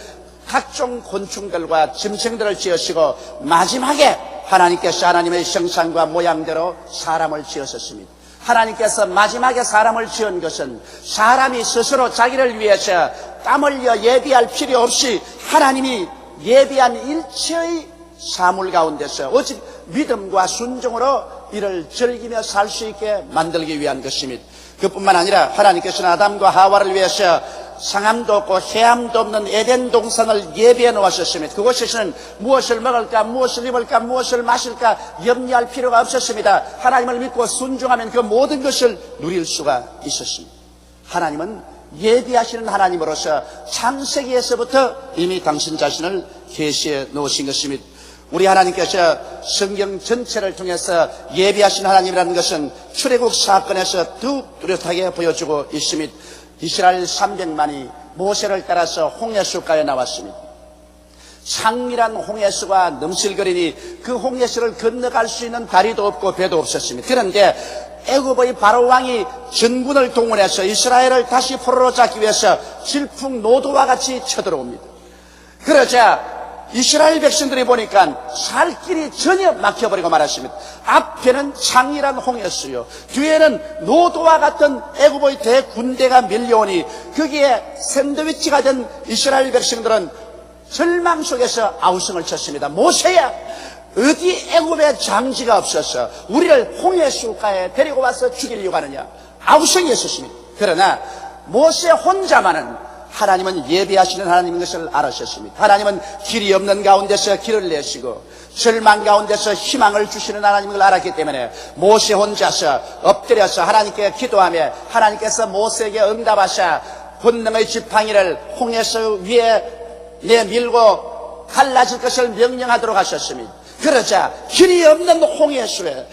각종 곤충들과 짐승들을 지으시고 마지막에 하나님께서 하나님의 형상과 모양대로 사람을 지었었습니다. 하나님께서 마지막에 사람을 지은 것은 사람이 스스로 자기를 위해서 땀 흘려 예비할 필요 없이 하나님이 예비한 일체의 사물 가운데서 오직 믿음과 순종으로 이를 즐기며 살 수 있게 만들기 위한 것입니다. 그뿐만 아니라 하나님께서는 아담과 하와를 위해서 상함도 없고 해함도 없는 에덴 동산을 예비해 놓으셨습니다. 그곳에서는 무엇을 먹을까, 무엇을 입을까, 무엇을 마실까 염려할 필요가 없었습니다. 하나님을 믿고 순종하면 그 모든 것을 누릴 수가 있었습니다. 하나님은 예비하시는 하나님으로서 창세기에서부터 이미 당신 자신을 계시해 놓으신 것입니다. 우리 하나님께서 성경 전체를 통해서 예비하신 하나님이라는 것은 출애굽 사건에서 더욱 뚜렷하게 보여주고 있습니다. 이스라엘 300만이 모세를 따라서 홍해수가에 나왔습니다. 창밀한 홍해수가 넘실거리니 그 홍해수를 건너갈 수 있는 다리도 없고 배도 없었습니다. 그런데 애굽의 바로 왕이 전군을 동원해서 이스라엘을 다시 포로로 잡기 위해서 질풍노도와 같이 쳐들어옵니다. 그러자 이스라엘 백성들이 보니까 살 길이 전혀 막혀버리고 말았습니다. 앞에는 창이란 홍해수요, 뒤에는 노도와 같은 애굽의 대군대가 밀려오니 거기에 샌드위치가 된 이스라엘 백성들은 절망 속에서 아우성을 쳤습니다. 모세야, 어디 애굽에 장지가 없어서 우리를 홍해수가에 데리고 와서 죽이려고 하느냐, 아우성이 있었습니다. 그러나 모세 혼자만은 하나님은 예비하시는 하나님인 것을 알으셨습니다. 하나님은 길이 없는 가운데서 길을 내시고 절망 가운데서 희망을 주시는 하나님인 걸 알았기 때문에 모세 혼자서 엎드려서 하나님께 기도하며 하나님께서 모세에게 응답하사 권능의 지팡이를 홍해수 위에 내밀고 갈라질 것을 명령하도록 하셨습니다. 그러자 길이 없는 홍해수에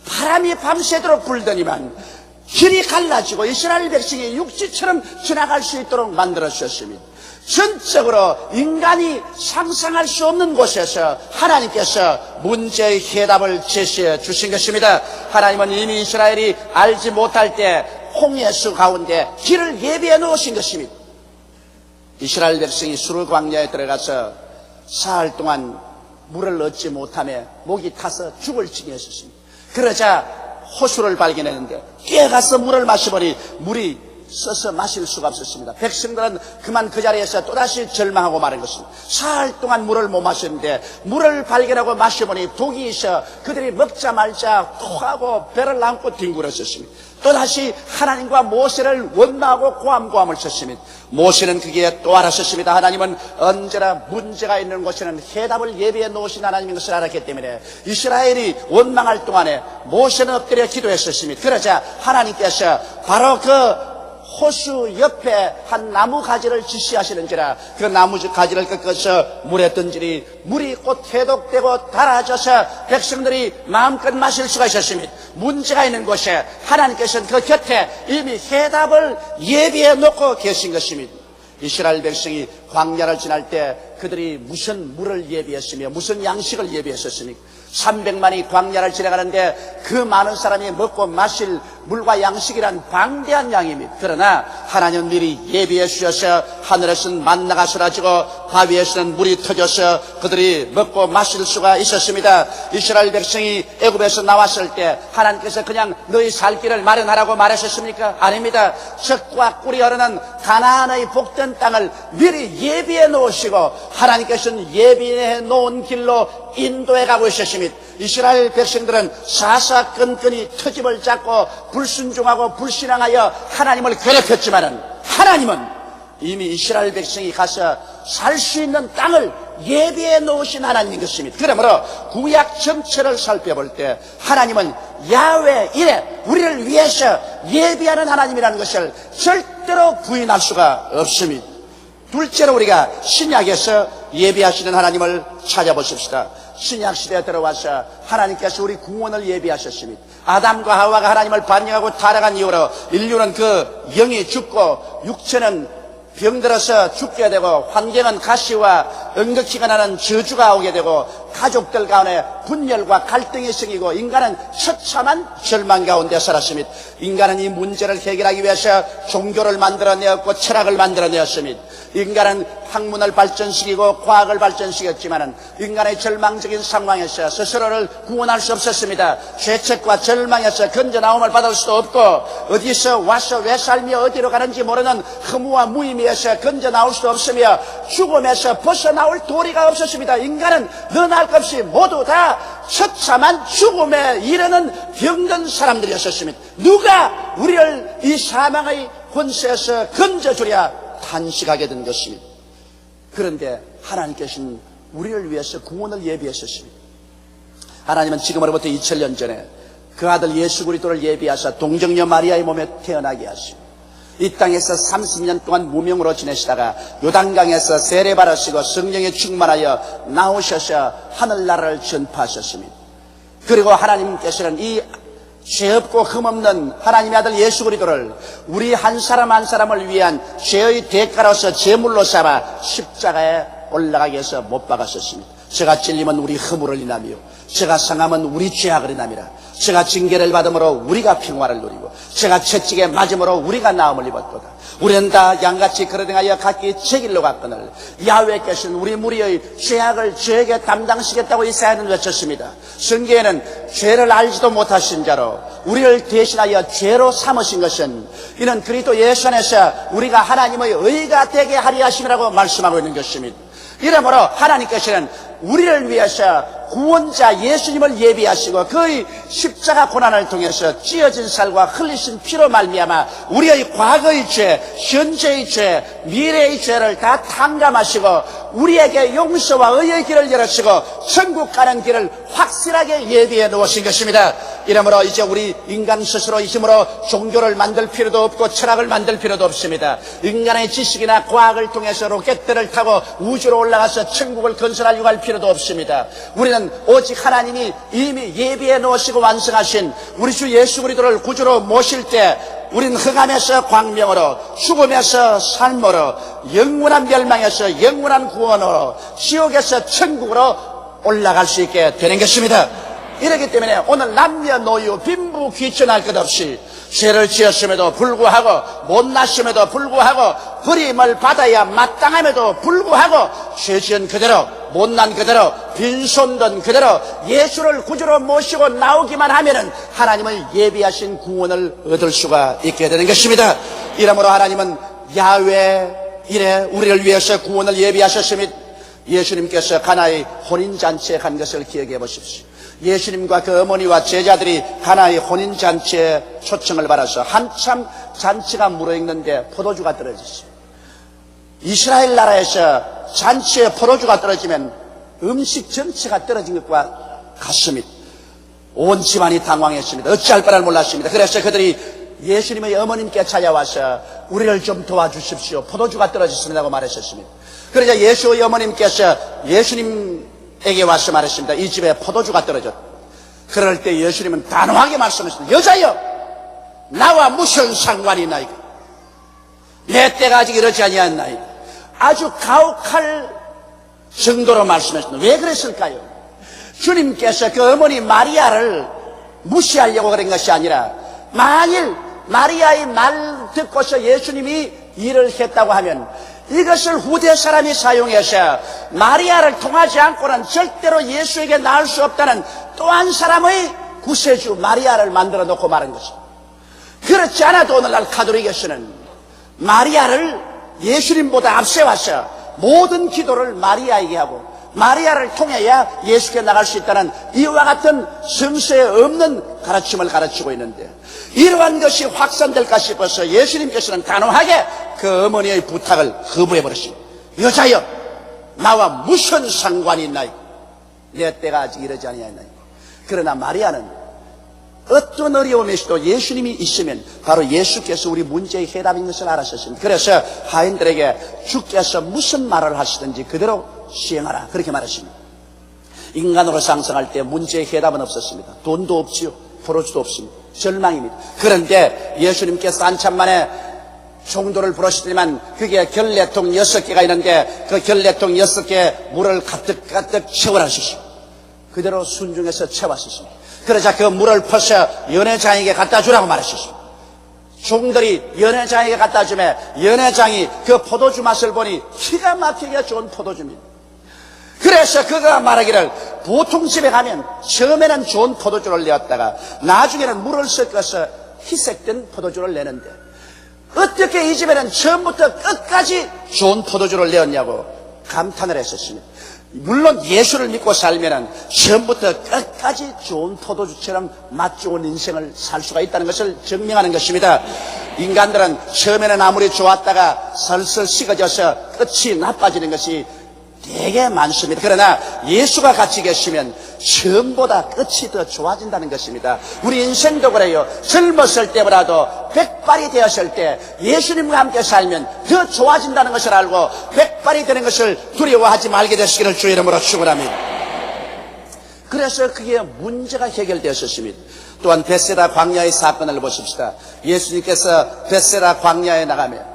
바람이 밤새도록 불더니만 길이 갈라지고 이스라엘 백성이 육지처럼 지나갈 수 있도록 만들어주셨습니다. 전적으로 인간이 상상할 수 없는 곳에서 하나님께서 문제의 해답을 제시해 주신 것입니다. 하나님은 이미 이스라엘이 알지 못할 때 홍해수 가운데 길을 예비해 놓으신 것입니다. 이스라엘 백성이 수르 광야에 들어가서 사흘 동안 물을 얻지 못하며 목이 타서 죽을 지경이었습니다. 그러자 호수를 발견했는데 뛰어가서 물을 마셔보니 물이 써서 마실 수가 없었습니다. 백성들은 그만 그 자리에서 또다시 절망하고 마는 것입니다. 사흘 동안 물을 못 마셨는데 물을 발견하고 마셔보니 독이 있어 그들이 먹자 말자 토하고 배를 안고 뒹굴었었습니다. 또다시 하나님과 모세를 원망하고 고함을 쳤습니다. 모세는 그게 또 알았었습니다. 하나님은 언제나 문제가 있는 곳에는 해답을 예비해 놓으신 하나님인 것을 알았기 때문에 이스라엘이 원망할 동안에 모세는 엎드려 기도했었습니다. 그러자 하나님께서 바로 그 호수 옆에 한 나무 가지를 지시하시는지라 그 나무 가지를 꺾어서 물에 던지니 물이 곧 해독되고 달아져서 백성들이 마음껏 마실 수가 있었습니다. 문제가 있는 곳에 하나님께서는 그 곁에 이미 해답을 예비해 놓고 계신 것입니다. 이스라엘 백성이 광야를 지날 때 그들이 무슨 물을 예비했으며 무슨 양식을 예비했었습니까? 300만이 광야를 지나가는데 그 많은 사람이 먹고 마실 물과 양식이란 방대한 양입니다. 그러나 하나님은 미리 예비해 주셔서 하늘에서는 만나가 쏟아지고 바위에서는 물이 터져서 그들이 먹고 마실 수가 있었습니다. 이스라엘 백성이 애굽에서 나왔을 때 하나님께서 그냥 너희 살 길을 마련하라고 말하셨습니까? 아닙니다. 젖과 꿀이 흐르는 가나안의 복된 땅을 미리 예비해 놓으시고 하나님께서는 예비해 놓은 길로 인도해 가고 있었습니다. 이스라엘 백성들은 사사건건이 터집을 잡고 불순종하고 불신앙하여 하나님을 괴롭혔지만은 하나님은 이미 이스라엘 백성이 가서 살 수 있는 땅을 예비해 놓으신 하나님인 것입니다. 그러므로 구약 전체를 살펴볼 때 하나님은 야훼 이레 우리를 위해서 예비하는 하나님이라는 것을 절대로 부인할 수가 없습니다. 둘째로 우리가 신약에서 예비하시는 하나님을 찾아보십시다. 신약시대에 들어와서 하나님께서 우리 구원을 예비하셨습니다. 아담과 하와가 하나님을 반역하고 타락한 이후로 인류는 그 영이 죽고 육체는 병들어서 죽게 되고 환경은 가시와 응급기가 나는 저주가 오게 되고 가족들 가운데 분열과 갈등이 생기고 인간은 처참한 절망 가운데 살았습니다. 인간은 이 문제를 해결하기 위해서 종교를 만들어내었고 철학을 만들어내었습니다. 인간은 학문을 발전시키고 과학을 발전시켰지만은 인간의 절망적인 상황에서 스스로를 구원할 수 없었습니다. 죄책과 절망에서 건져나옴을 받을 수도 없고 어디서 와서 왜 살며 어디로 가는지 모르는 허무와 무의미에서 건져나올 수도 없으며 죽음에서 벗어나올 도리가 없었습니다. 인간은 너나 할 것 없이 모두 다 처참한 죽음에 이르는 병든 사람들이었습니다. 누가 우리를 이 사망의 권세에서 건져주랴 탄식하게 된 것입니다. 그런데 하나님께서는 우리를 위해서 구원을 예비하셨습니다. 하나님은 지금으로부터 2000년 전에 그 아들 예수 그리스도를 예비하사 동정녀 마리아의 몸에 태어나게 하시고 이 땅에서 30년 동안 무명으로 지내시다가 요단강에서 세례 받으시고 성령에 충만하여 나오셔서 하늘나라를 전파하셨습니다. 그리고 하나님께서는 이 죄 없고 흠없는 하나님의 아들 예수 그리스도를 우리 한 사람 한 사람을 위한 죄의 대가로서 제물로 삼아 십자가에 올라가기 위해서 못 박았었습니다. 제가 찔리면 우리 허물을 인하며 제가 상하면 우리 죄악을 인함이라. 제가 징계를 받음으로 우리가 평화를 누리고 제가 채찍에 맞음으로 우리가 나음을 입었도다. 우리는 다 양같이 그러등하여 각기 제 길로 갔거늘 야훼께서는 우리 무리의 죄악을 저에게 담당시겠다고 이사야는 외쳤습니다. 성경에는 죄를 알지도 못하신 자로 우리를 대신하여 죄로 삼으신 것은 이는 그리스도 예수 안에서 우리가 하나님의 의가 되게 하리 하심이라고 말씀하고 있는 것입니다. 이러므로 하나님께서는 우리를 위해서 구원자 예수님을 예비하시고 그의 십자가 고난을 통해서 찢어진 살과 흘리신 피로 말미암아 우리의 과거의 죄, 현재의 죄, 미래의 죄를 다 탕감하시고 우리에게 용서와 의의 길을 열으시고 천국 가는 길을 확실하게 예비해 놓으신 것입니다. 이러므로 이제 우리 인간 스스로 힘으로 종교를 만들 필요도 없고 철학을 만들 필요도 없습니다. 인간의 지식이나 과학을 통해서 로켓들을 타고 우주로 올라가서 천국을 건설하려고 할 필요도 없습니다. 우리는 오직 하나님이 이미 예비해 놓으시고 완성하신 우리 주 예수 그리스도를 구주로 모실 때 우리는 흑암에서 광명으로 죽음에서 삶으로 영원한 멸망에서 영원한 구원으로 지옥에서 천국으로 올라갈 수 있게 되는 것입니다. 이렇기 때문에 오늘 남녀노유 빈부 귀천할 것 없이 죄를 지었음에도 불구하고 못났음에도 불구하고 버림을 받아야 마땅함에도 불구하고 죄 지은 그대로 못난 그대로 빈손든 그대로 예수를 구주로 모시고 나오기만 하면은 하나님의 예비하신 구원을 얻을 수가 있게 되는 것입니다. 이러므로 하나님은 야훼 이래 우리를 위해서 구원을 예비하셨습니다. 예수님께서 가나의 혼인잔치에 간 것을 기억해 보십시오. 예수님과 그 어머니와 제자들이 가나의 혼인잔치에 초청을 받아서 한참 잔치가 무르익는데 포도주가 떨어졌어요. 이스라엘 나라에서 잔치에 포도주가 떨어지면 음식 전체가 떨어진 것과 같습니다. 온 집안이 당황했습니다. 어찌할 바를 몰랐습니다. 그래서 그들이 예수님의 어머님께 찾아와서 우리를 좀 도와주십시오. 포도주가 떨어졌습니다고 말했었습니다. 그러자 예수의 어머님께서 예수님에게 와서 말했습니다. 이 집에 포도주가 떨어졌다. 그럴 때 예수님은 단호하게 말씀하셨습니다. 여자여, 나와 무슨 상관이 있나이까? 내 때가 아직 이르지 아니하였나이까? 아주 가혹할 정도로 말씀하셨습니다. 왜 그랬을까요? 주님께서 그 어머니 마리아를 무시하려고 그런 것이 아니라 만일 마리아의 말 듣고서 예수님이 일을 했다고 하면 이것을 후대 사람이 사용해서 마리아를 통하지 않고는 절대로 예수에게 나을 수 없다는 또 한 사람의 구세주 마리아를 만들어 놓고 말한 것입니다. 그렇지 않아도 오늘날 가톨릭에서는 마리아를 예수님보다 앞세워서 모든 기도를 마리아에게 하고 마리아를 통해야 예수께 나갈 수 있다는 이와 같은 성서에 없는 가르침을 가르치고 있는데 이러한 것이 확산될까 싶어서 예수님께서는 단호하게 그 어머니의 부탁을 거부해 버렸습니다. 여자여, 나와 무슨 상관이 있나이까? 내 때가 아직 이르지 아니하였나이까? 그러나 마리아는 어떤 어려움에서도 예수님이 있으면 바로 예수께서 우리 문제의 해답인 것을 알았었습니다. 그래서 하인들에게 주께서 무슨 말을 하시든지 그대로 시행하라, 그렇게 말했습니다. 인간으로 상승할 때 문제의 해답은 없었습니다. 돈도 없지요. 포로주도 없습니다. 절망입니다. 그런데 예수님께서 한참 만에 종도를 부르시더니만 그게 결례통 6개가 있는데 그 결례통 6개에 물을 가득가득 채워라시죠. 그대로 순종해서 채웠습니다. 그러자 그 물을 퍼서 연회장에게 갖다 주라고 말하셨습니다. 종들이 연회장에게 갖다 주매 연회장이 그 포도주 맛을 보니 기가 막히게 좋은 포도주입니다. 그래서 그가 말하기를 보통 집에 가면 처음에는 좋은 포도주를 내었다가 나중에는 물을 섞어서 희색된 포도주를 내는데 어떻게 이 집에는 처음부터 끝까지 좋은 포도주를 내었냐고 감탄을 했었습니다. 물론 예수를 믿고 살면은 처음부터 끝까지 좋은 포도주처럼 맛 좋은 인생을 살 수가 있다는 것을 증명하는 것입니다. 인간들은 처음에는 아무리 좋았다가 슬슬 식어져서 끝이 나빠지는 것이 되게 많습니다. 그러나 예수가 같이 계시면 처음보다 끝이 더 좋아진다는 것입니다. 우리 인생도 그래요. 젊었을 때보다도 백발이 되었을 때 예수님과 함께 살면 더 좋아진다는 것을 알고 백발이 되는 것을 두려워하지 말게 되시기를 주의 이름으로 축원합니다. 그래서 그게 문제가 해결되었습니다. 또한 벳세다 광야의 사건을 보십시다. 예수님께서 벳세다 광야에 나가면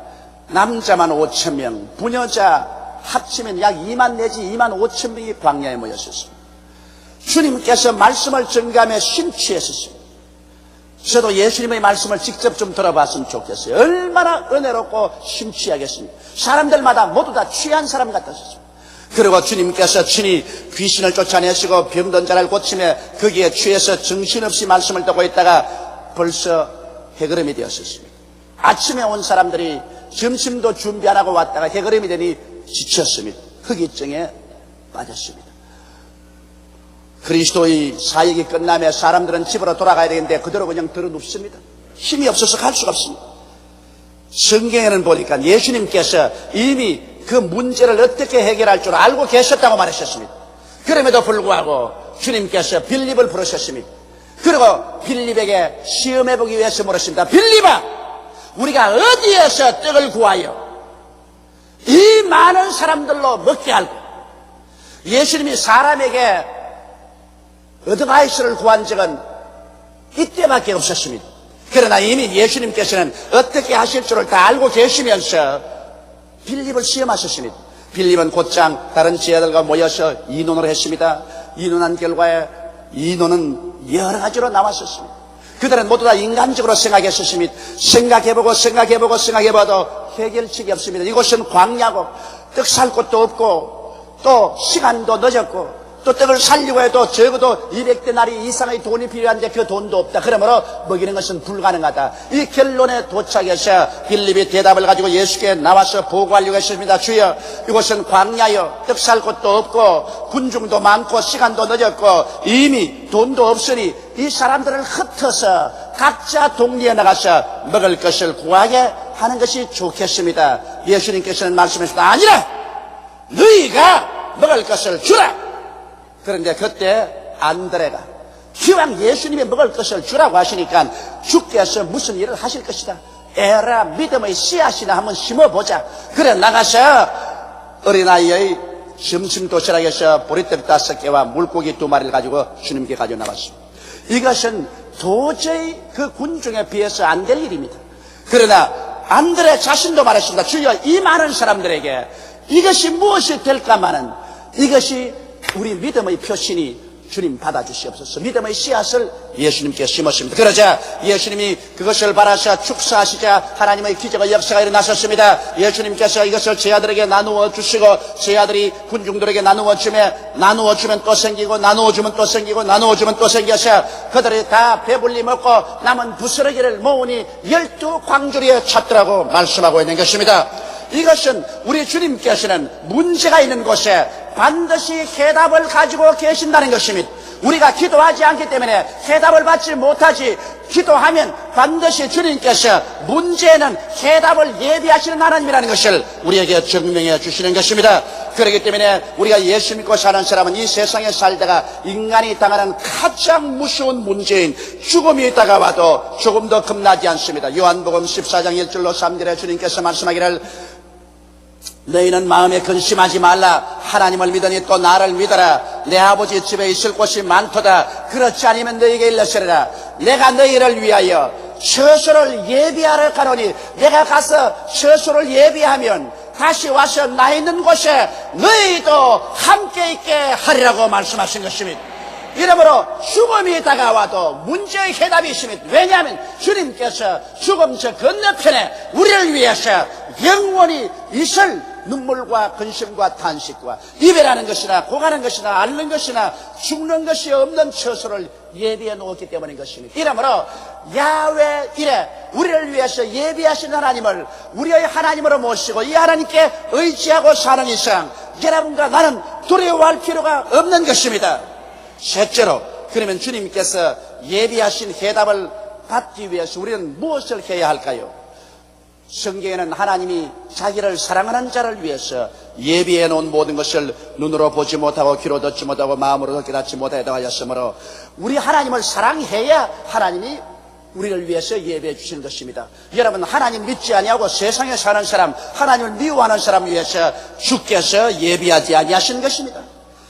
남자만 5,000명, 부녀자 합치면 약 2만 내지 2만 5천 명이 광야에 모였었습니다. 주님께서 말씀을 전가하며 심취했었습니다. 저도 예수님의 말씀을 직접 좀 들어봤으면 좋겠어요. 얼마나 은혜롭고 심취하겠습니까? 사람들마다 모두 다 취한 사람 같았습니다. 그리고 주님께서 친히 귀신을 쫓아내시고 병든 자를 고치며 거기에 취해서 정신없이 말씀을 듣고 있다가 벌써 해그름이 되었습니다. 아침에 온 사람들이 점심도 준비 안 하고 왔다가 해그름이 되니 지쳤습니다. 흑의증에 빠졌습니다. 그리스도의 사역이 끝나면 사람들은 집으로 돌아가야 되는데 그대로 그냥 들어눕습니다. 힘이 없어서 갈 수가 없습니다. 성경에는 보니까 예수님께서 이미 그 문제를 어떻게 해결할 줄 알고 계셨다고 말하셨습니다. 그럼에도 불구하고 주님께서 빌립을 부르셨습니다. 그리고 빌립에게 시험해보기 위해서 물었습니다. 빌립아, 우리가 어디에서 떡을 구하여 이 많은 사람들로 먹게 할고? 예수님이 사람에게 어드바이스를 구한 적은 이때밖에 없었습니다. 그러나 이미 예수님께서는 어떻게 하실 줄을 다 알고 계시면서 빌립을 시험하셨습니다. 빌립은 곧장 다른 제자들과 모여서 의논을 했습니다. 의논한 결과에 의논은 여러 가지로 나왔었습니다. 그들은 모두 다 인간적으로 생각했었습니다. 생각해봐도 해결책이 없습니다. 이곳은 광야고 떡 살 곳도 없고 또 시간도 늦었고 또 떡을 살리고 해도 적어도 200데나리 이상의 돈이 필요한데 그 돈도 없다. 그러므로 먹이는 것은 불가능하다. 이 결론에 도착해서 빌립이 대답을 가지고 예수께 나와서 보고하려고 했습니다. 주여, 이곳은 광야요, 떡 살 곳도 없고 군중도 많고 시간도 늦었고 이미 돈도 없으니 이 사람들을 흩어서 각자 동리에 나가서 먹을 것을 구하게 하는 것이 좋겠습니다. 예수님께서는 말씀하셨다. 아니라 너희가 먹을 것을 주라. 그런데 그때 안드레가 기왕 예수님이 먹을 것을 주라고 하시니까 주께서 무슨 일을 하실 것이다. 에라, 믿음의 씨앗이나 한번 심어보자. 그래 나가서 어린아이의 점심 도시락에서 보리떡 5개와 물고기 2마리를 가지고 주님께 가져 나왔습니다. 이것은 도저히 그 군중에 비해서 안 될 일입니다. 그러나 안드레 자신도 말했습니다. 주여, 이 많은 사람들에게 이것이 무엇이 될까마는 이것이 우리 믿음의 표시니 주님 받아주시옵소서. 믿음의 씨앗을 예수님께 심었습니다. 그러자 예수님이 그것을 바라사 축사하시자 하나님의 기적의 역사가 일어나셨습니다. 예수님께서 이것을 제 아들에게 나누어 주시고 제 아들이 군중들에게 나누어 주면 또 생기고 나누어 주면 또 생기고 나누어 주면 또 생겨서 그들이 다 배불리 먹고 남은 부스러기를 모으니 12광주리에 찼더라고 말씀하고 있는 것입니다. 이것은 우리 주님께서는 문제가 있는 곳에 반드시 해답을 가지고 계신다는 것입니다. 우리가 기도하지 않기 때문에 해답을 받지 못하지, 기도하면 반드시 주님께서 문제에는 해답을 예비하시는 하나님이라는 것을 우리에게 증명해 주시는 것입니다. 그렇기 때문에 우리가 예수 믿고 사는 사람은 이 세상에 살다가 인간이 당하는 가장 무서운 문제인 죽음이 다가와도 조금 더 겁나지 않습니다. 요한복음 14장 1절로 3절에 주님께서 말씀하기를 너희는 마음에 근심하지 말라. 하나님을 믿으니 또 나를 믿어라. 내 아버지 집에 있을 곳이 많도다. 그렇지 않으면 너희에게 일러시리라. 내가 너희를 위하여 처소를 예비하러 가노니 내가 가서 처소를 예비하면 다시 와서 나 있는 곳에 너희도 함께 있게 하리라고 말씀하신 것입니다. 이러므로 죽음이 다가와도 문제의 해답이 있습니다. 왜냐하면 주님께서 죽음 저 건너편에 우리를 위해서 영원히 있을 눈물과 근심과 탄식과 이별하는 것이나 고가는 것이나 앓는 것이나 죽는 것이 없는 처소를 예비해 놓았기 때문인 것입니다. 이러므로 야훼 이래 우리를 위해서 예비하신 하나님을 우리의 하나님으로 모시고 이 하나님께 의지하고 사는 이상 여러분과 나는 두려워할 필요가 없는 것입니다. 셋째로, 그러면 주님께서 예비하신 해답을 받기 위해서 우리는 무엇을 해야 할까요? 성경에는 하나님이 자기를 사랑하는 자를 위해서 예비해 놓은 모든 것을 눈으로 보지 못하고 귀로 듣지 못하고 마음으로 깨닫지 못하다고 하셨으므로 우리 하나님을 사랑해야 하나님이 우리를 위해서 예배해 주시는 것입니다. 여러분, 하나님 믿지 아니하고 세상에 사는 사람, 하나님을 미워하는 사람 위해서 주께서 예비하지 아니하신 것입니다.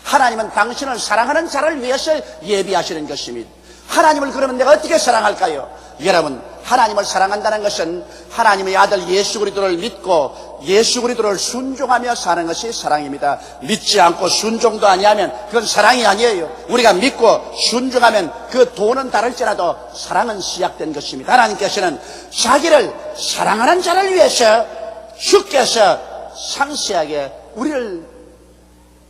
하나님은 당신을 사랑하는 자를 위해서 예비하시는 것입니다. 하나님을 그러면 내가 어떻게 사랑할까요? 여러분, 하나님을 사랑한다는 것은 하나님의 아들 예수 그리스도를 믿고 예수 그리스도를 순종하며 사는 것이 사랑입니다. 믿지 않고 순종도 아니하면 그건 사랑이 아니에요. 우리가 믿고 순종하면 그 도는 다를지라도 사랑은 시작된 것입니다. 하나님께서는 자기를 사랑하는 자를 위해서 주께서 상세하게 우리를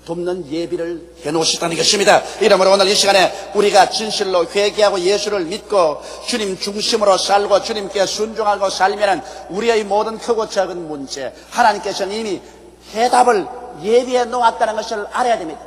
돕는 예비를 해놓으셨다는 것입니다. 이러므로 오늘 이 시간에 우리가 진실로 회개하고 예수를 믿고 주님 중심으로 살고 주님께 순종하고 살면 우리의 모든 크고 작은 문제 하나님께서는 이미 해답을 예비해 놓았다는 것을 알아야 됩니다.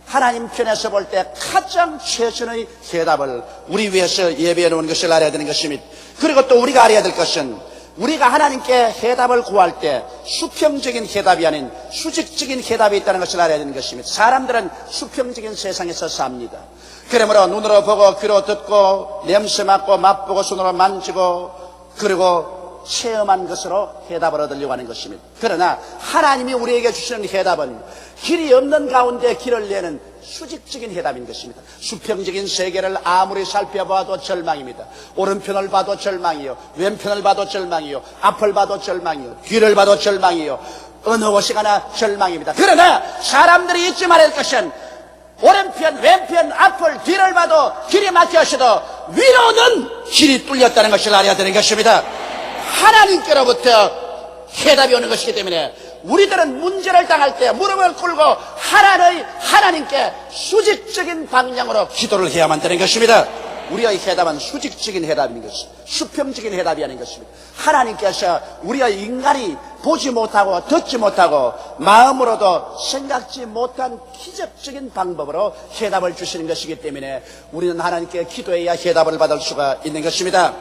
하나님 편에서 볼 때 가장 최선의 해답을 우리 위해서 예비해 놓은 것을 알아야 되는 것입니다. 그리고 또 우리가 알아야 될 것은 우리가 하나님께 해답을 구할 때 수평적인 해답이 아닌 수직적인 해답이 있다는 것을 알아야 되는 것입니다. 사람들은 수평적인 세상에서 삽니다. 그러므로 눈으로 보고 귀로 듣고 냄새 맡고 맛보고 손으로 만지고 그리고 체험한 것으로 해답을 얻으려고 하는 것입니다. 그러나 하나님이 우리에게 주시는 해답은 길이 없는 가운데 길을 내는 수직적인 해답인 것입니다. 수평적인 세계를 아무리 살펴봐도 절망입니다. 오른편을 봐도 절망이요, 왼편을 봐도 절망이요, 앞을 봐도 절망이요, 뒤를 봐도 절망이요, 어느 곳이 가나 절망입니다. 그러나 사람들이 잊지 말할 것은 오른편, 왼편, 앞을, 뒤를 봐도 길이 막혀서도 위로는 길이 뚫렸다는 것을 알아야 되는 것입니다. 하나님께로부터 해답이 오는 것이기 때문에 우리들은 문제를 당할 때 무릎을 꿇고 하나님께 수직적인 방향으로 기도를 해야만 되는 것입니다. 우리의 해답은 수직적인 해답인 것입니다. 수평적인 해답이 아닌 것입니다. 하나님께서 우리의 인간이 보지 못하고 듣지 못하고 마음으로도 생각지 못한 기적적인 방법으로 해답을 주시는 것이기 때문에 우리는 하나님께 기도해야 해답을 받을 수가 있는 것입니다.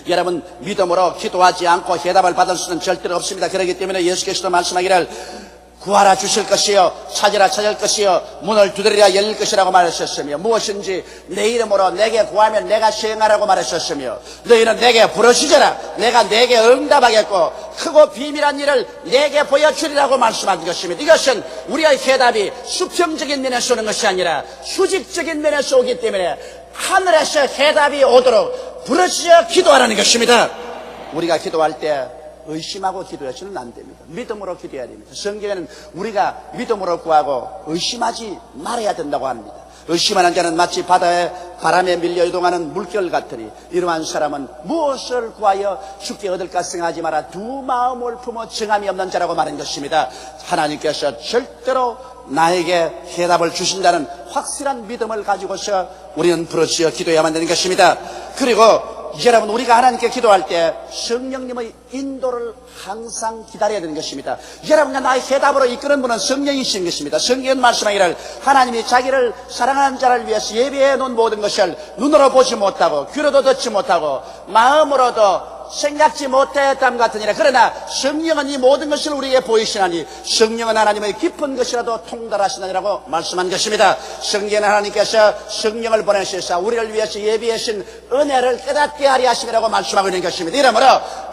여러분, 믿음으로 기도하지 않고 해답을 받을 수는 절대로 없습니다. 그렇기 때문에 예수께서도 말씀하기를 구하라 주실 것이요, 찾으라 찾을 것이요, 문을 두드리라 열릴 것이라고 말하셨으며 무엇인지 내 이름으로 내게 구하면 내가 시행하라고 말하셨으며 너희는 내게 부르시더라 내가 내게 응답하겠고 크고 비밀한 일을 내게 보여주리라고 말씀한 것입니다. 이것은 우리의 해답이 수평적인 면에서 오는 것이 아니라 수직적인 면에서 오기 때문에 하늘에서 해답이 오도록 부르짖어 기도하라는 것입니다. 우리가 기도할 때 의심하고 기도해서는 안 됩니다. 믿음으로 기도해야 됩니다. 성경에는 우리가 믿음으로 구하고 의심하지 말아야 된다고 합니다. 의심하는 자는 마치 바다에 바람에 밀려 이동하는 물결 같으니 이러한 사람은 무엇을 구하여 주께 얻을까 생각하지 마라. 두 마음을 품어 정함이 없는 자라고 말한 것입니다. 하나님께서 절대로 나에게 해답을 주신다는 확실한 믿음을 가지고서 우리는 부르짖어 기도해야만 되는 것입니다. 그리고 여러분, 우리가 하나님께 기도할 때 성령님의 인도를 항상 기다려야 되는 것입니다. 여러분과 나의 해답으로 이끄는 분은 성령이신 것입니다. 성경은 말씀하기를 하나님이 자기를 사랑하는 자를 위해서 예비해 놓은 모든 것을 눈으로 보지 못하고 귀로도 듣지 못하고 마음으로도 생각지 못했담 같으니라. 그러나 성령은 이 모든 것을 우리에게 보이시나니 성령은 하나님의 깊은 것이라도 통달하시느니라고 말씀한 것입니다. 성경은 하나님께서 성령을 보내셔서 우리를 위해서 예비하신 은혜를 깨닫게 하리 하심이라고 말씀하고 있는 것입니다. 이러므로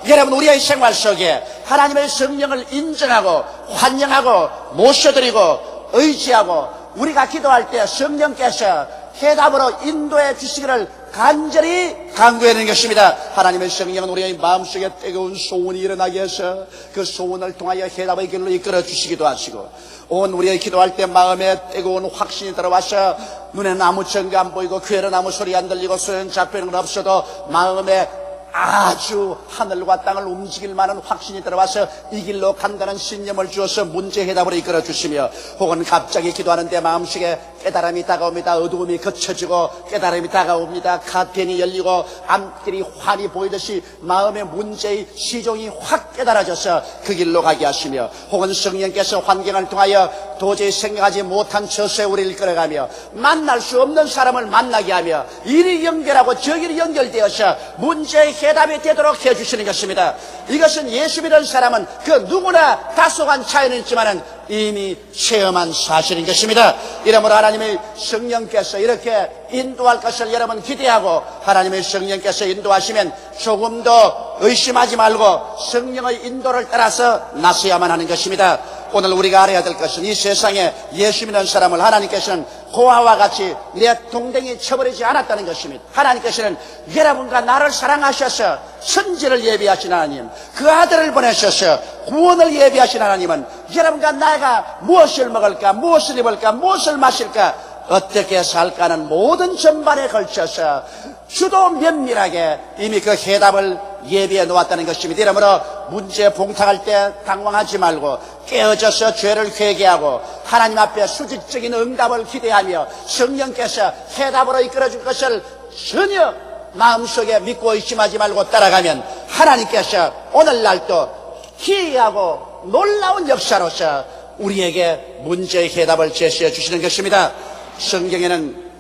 여러분, 우리의 생활 속에 하나님의 성령을 인정하고 환영하고 모셔드리고 의지하고 우리가 기도할 때 성령께서 해답으로 인도해 주시기를 간절히 간구하는 것입니다. 하나님의 성령은 우리의 마음속에 뜨거운 소원이 일어나게 해서 그 소원을 통하여 해답의 길로 이끌어 주시기도 하시고, 온 우리의 기도할 때 마음에 뜨거운 확신이 들어와서 눈에는 아무 증거 안 보이고 귀에는 아무 소리 안 들리고 손에 잡히는 건 없어도 마음에 아주 하늘과 땅을 움직일 만한 확신이 들어와서 이 길로 간다는 신념을 주어서 문제 해답으로 이끌어 주시며, 혹은 갑자기 기도하는데 마음속에 깨달음이 다가옵니다. 어두움이 걷혀지고 깨달음이 다가옵니다. 카텐이 열리고 앞길이 환히 보이듯이 마음의 문제의 시종이 확 깨달아져서 그 길로 가게 하시며, 혹은 성령께서 환경을 통하여 도저히 생각하지 못한 처소에 우리를 이끌어가며 만날 수 없는 사람을 만나게 하며 이리 연결하고 저기로 연결되어서 문제의 해답이 되도록 해주시는 것입니다. 이것은 예수 믿는 사람은 그 누구나 다소간 차이는 있지만 이미 체험한 사실인 것입니다. 이러므로 하나님의 성령께서 이렇게 인도할 것을 여러분 기대하고, 하나님의 성령께서 인도하시면 조금 더 의심하지 말고 성령의 인도를 따라서 나서야만 하는 것입니다. 오늘 우리가 알아야 될 것은 이 세상에 예수 믿는 사람을 하나님께서는 고아와 같이 내 동댕이 쳐버리지 않았다는 것입니다. 하나님께서는 여러분과 나를 사랑하셔서 선지를 예비하신 하나님, 그 아들을 보내셔서 구원을 예비하신 하나님은 여러분과 나가 무엇을 먹을까, 무엇을 입을까, 무엇을 마실까, 어떻게 살까 하는 모든 전반에 걸쳐서 주도 면밀하게 이미 그 해답을 예비해 놓았다는 것입니다. 이러므로 문제 봉탕할 때 당황하지 말고 깨어져서 죄를 회개하고 하나님 앞에 수직적인 응답을 기대하며 성령께서 해답으로 이끌어 줄 것을 전혀 마음속에 믿고 의심하지 말고 따라가면 하나님께서 오늘날도 기이하고 놀라운 역사로서 우리에게 문제의 해답을 제시해 주시는 것입니다. 성경에는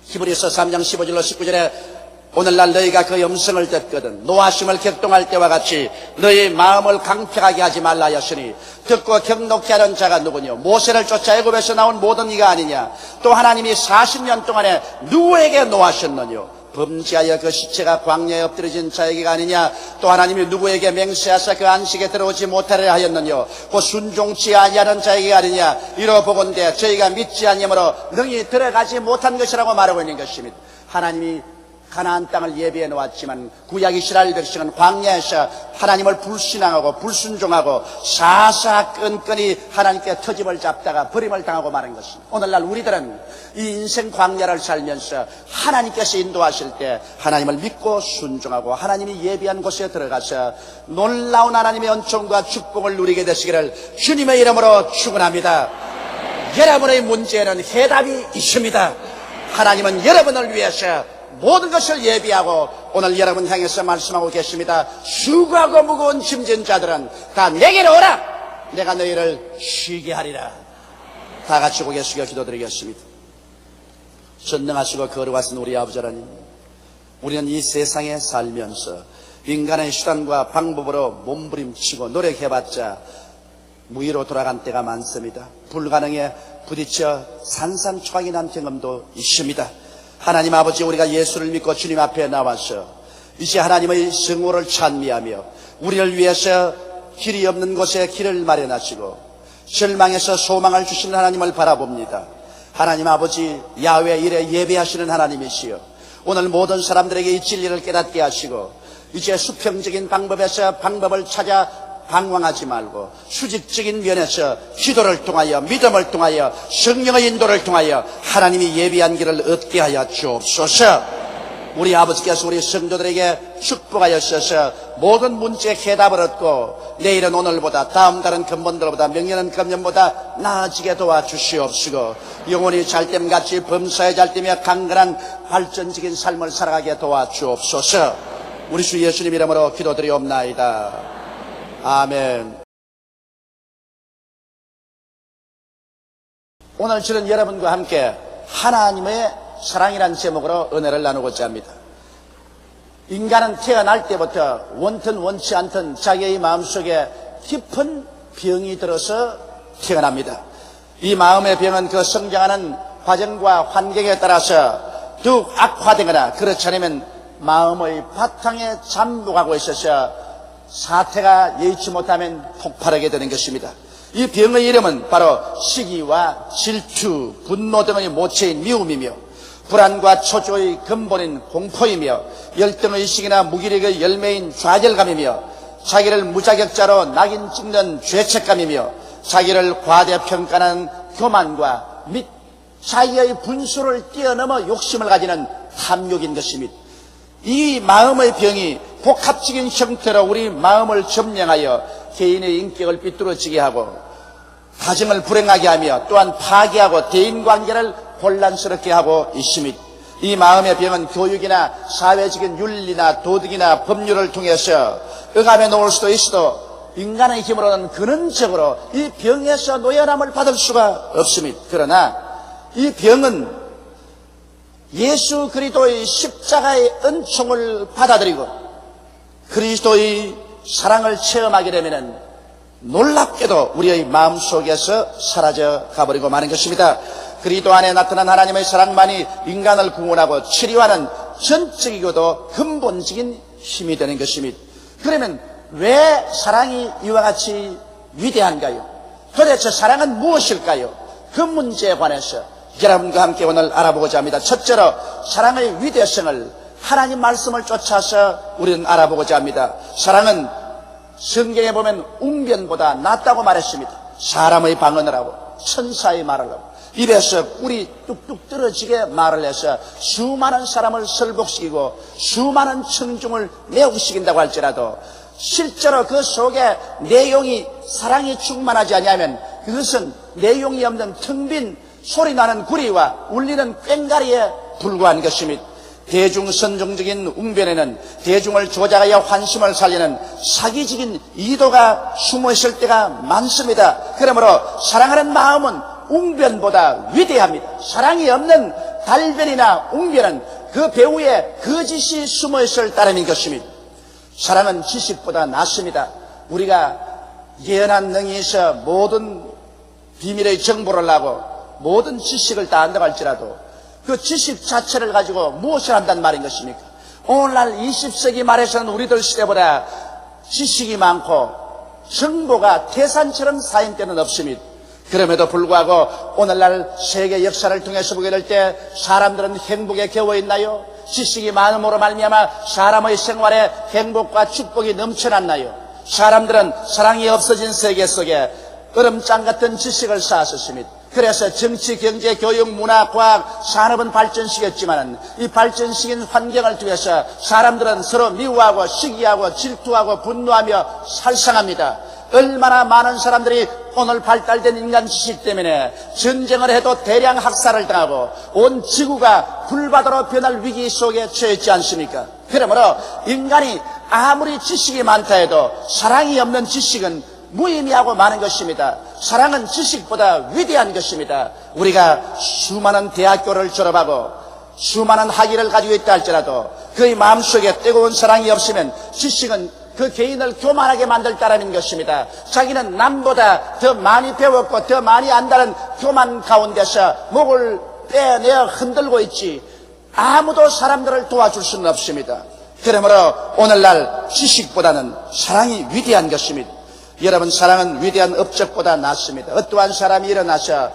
히브리서 3장 15절로 19절에 오늘날 너희가 그 음성을 듣거든 노하심을 격동할 때와 같이 너희 마음을 강팍하게 하지 말라 하였으니 듣고 격노케 하는 자가 누구냐? 모세를 쫓아 애굽에서 나온 모든 이가 아니냐? 또 하나님이 40년 동안에 누구에게 노하셨느냐? 범죄하여 그 시체가 광야에 엎드려진 자에게가 아니냐? 또 하나님이 누구에게 맹세하사 그 안식에 들어오지 못하려 하였느냐? 그 순종치 아니하는 자에게가 아니냐? 이로 보건대 저희가 믿지 아니므로 능히 들어가지 못한 것이라고 말하고 있는 것입니다. 하나님이 가나안 땅을 예비해 놓았지만 구약 이스라엘 백성은 광야에서 하나님을 불신앙하고 불순종하고 사사건건이 하나님께 터집을 잡다가 버림을 당하고 마는 것입니다. 오늘날 우리들은 이 인생 광야를 살면서 하나님께서 인도하실 때 하나님을 믿고 순종하고 하나님이 예비한 곳에 들어가서 놀라운 하나님의 은총과 축복을 누리게 되시기를 주님의 이름으로 축원합니다. 여러분의 문제에는 해답이 있습니다. 하나님은 여러분을 위해서 모든 것을 예비하고 오늘 여러분 향해서 말씀하고 계십니다. 수고하고 무거운 짐진 자들은 다 내게로 오라. 내가 너희를 쉬게 하리라. 다 같이 고개 숙여 기도드리겠습니다. 전능하시고 거룩하신 우리 아버지 하나님, 우리는 이 세상에 살면서 인간의 수단과 방법으로 몸부림치고 노력해봤자 무의로 돌아간 때가 많습니다. 불가능에 부딪혀 산산초강이 난 경험도 있습니다. 하나님 아버지, 우리가 예수를 믿고 주님 앞에 나와서 이제 하나님의 성호를 찬미하며 우리를 위해서 길이 없는 곳에 길을 마련하시고 절망에서 소망을 주시는 하나님을 바라봅니다. 하나님 아버지, 야훼 일에 예배하시는 하나님이시여, 오늘 모든 사람들에게 이 진리를 깨닫게 하시고 이제 수평적인 방법에서 방법을 찾아 방황하지 말고 수직적인 면에서 기도를 통하여 믿음을 통하여 성령의 인도를 통하여 하나님이 예비한 길을 얻게 하여 주옵소서. 우리 아버지께서 우리 성도들에게 축복하였어서 모든 문제의 해답을 얻고 내일은 오늘보다, 다음 달은 금번들보다, 명년은 금년보다 나아지게 도와주시옵시고 영혼이 잘됨같이 범사에 잘되며 강건한 발전적인 삶을 살아가게 도와주옵소서. 우리 주 예수님 이름으로 기도드리옵나이다. 아멘. 오늘 저는 여러분과 함께 하나님의 사랑이라는 제목으로 은혜를 나누고자 합니다. 인간은 태어날 때부터 원튼 원치 않든 자기의 마음속에 깊은 병이 들어서 태어납니다. 이 마음의 병은 그 성장하는 과정과 환경에 따라서 더욱 악화되거나 그렇지 않으면 마음의 바탕에 잠복하고 있어서 사태가 예의치 못하면 폭발하게 되는 것입니다. 이 병의 이름은 바로 시기와 질투, 분노 등의 모체인 미움이며 불안과 초조의 근본인 공포이며 열등의식이나 무기력의 열매인 좌절감이며 자기를 무자격자로 낙인 찍는 죄책감이며 자기를 과대평가하는 교만과 및 자기의 분수를 뛰어넘어 욕심을 가지는 탐욕인 것입니다. 이 마음의 병이 복합적인 형태로 우리 마음을 점령하여 개인의 인격을 삐뚤어지게 하고 가정을 불행하게 하며 또한 파괴하고 대인관계를 혼란스럽게 하고 있습니다. 이 마음의 병은 교육이나 사회적인 윤리나 도덕이나 법률을 통해서 억압해 놓을 수도 있어도 인간의 힘으로는 근원적으로 이 병에서 노연함을 받을 수가 없습니다. 그러나 이 병은 예수 그리스도의 십자가의 은총을 받아들이고 그리스도의 사랑을 체험하게 되면 놀랍게도 우리의 마음속에서 사라져 가버리고 마는 것입니다. 그리스도 안에 나타난 하나님의 사랑만이 인간을 구원하고 치료하는 전적이고도 근본적인 힘이 되는 것입니다. 그러면 왜 사랑이 이와 같이 위대한가요? 도대체 사랑은 무엇일까요? 그 문제에 관해서 여러분과 함께 오늘 알아보고자 합니다. 첫째로 사랑의 위대성을 하나님 말씀을 쫓아서 우리는 알아보고자 합니다. 사랑은 성경에 보면 웅변보다 낫다고 말했습니다. 사람의 방언을 하고 천사의 말을 하고 입에서 꿀이 뚝뚝 떨어지게 말을 해서 수많은 사람을 설복시키고 수많은 청중을 매혹시킨다고 할지라도 실제로 그 속에 내용이 사랑이 충만하지 않으면 그것은 내용이 없는 텅 빈 소리나는 구리와 울리는 꽹가리에 불과한 것입니다. 대중선정적인 웅변에는 대중을 조작하여 환심을 살리는 사기적인 의도가 숨어있을 때가 많습니다. 그러므로 사랑하는 마음은 웅변보다 위대합니다. 사랑이 없는 달변이나 웅변은 그 배후에 거짓이 숨어있을 따름인 것입니다. 사랑은 지식보다 낫습니다. 우리가 예언한 능이 있어 모든 비밀의 정보를 하고 모든 지식을 다 안다고 할지라도 그 지식 자체를 가지고 무엇을 한단 말인 것입니까? 오늘날 20세기 말에서는 우리들 시대보다 지식이 많고 정보가 태산처럼 쌓인 때는 없습니다. 그럼에도 불구하고 오늘날 세계 역사를 통해서 보게 될 때 사람들은 행복에 겨워 있나요? 지식이 많음으로 말미암아 사람의 생활에 행복과 축복이 넘쳐났나요? 사람들은 사랑이 없어진 세계 속에 얼음장 같은 지식을 쌓았습니다. 그래서 정치, 경제, 교육, 문화, 과학, 산업은 발전시켰지만 이 발전시킨 환경을 통해서 사람들은 서로 미워하고 시기하고 질투하고 분노하며 살상합니다. 얼마나 많은 사람들이 오늘 발달된 인간 지식 때문에 전쟁을 해도 대량 학살을 당하고 온 지구가 불바다로 변할 위기 속에 처했지 않습니까? 그러므로 인간이 아무리 지식이 많다 해도 사랑이 없는 지식은 무의미하고 많은 것입니다. 사랑은 지식보다 위대한 것입니다. 우리가 수많은 대학교를 졸업하고 수많은 학위를 가지고 있다 할지라도 그의 마음속에 뜨거운 사랑이 없으면 지식은 그 개인을 교만하게 만들 따름인 것입니다. 자기는 남보다 더 많이 배웠고 더 많이 안다는 교만 가운데서 목을 빼내어 흔들고 있지 아무도 사람들을 도와줄 수는 없습니다. 그러므로 오늘날 지식보다는 사랑이 위대한 것입니다. 여러분, 사랑은 위대한 업적보다 낫습니다. 어떠한 사람이 일어나서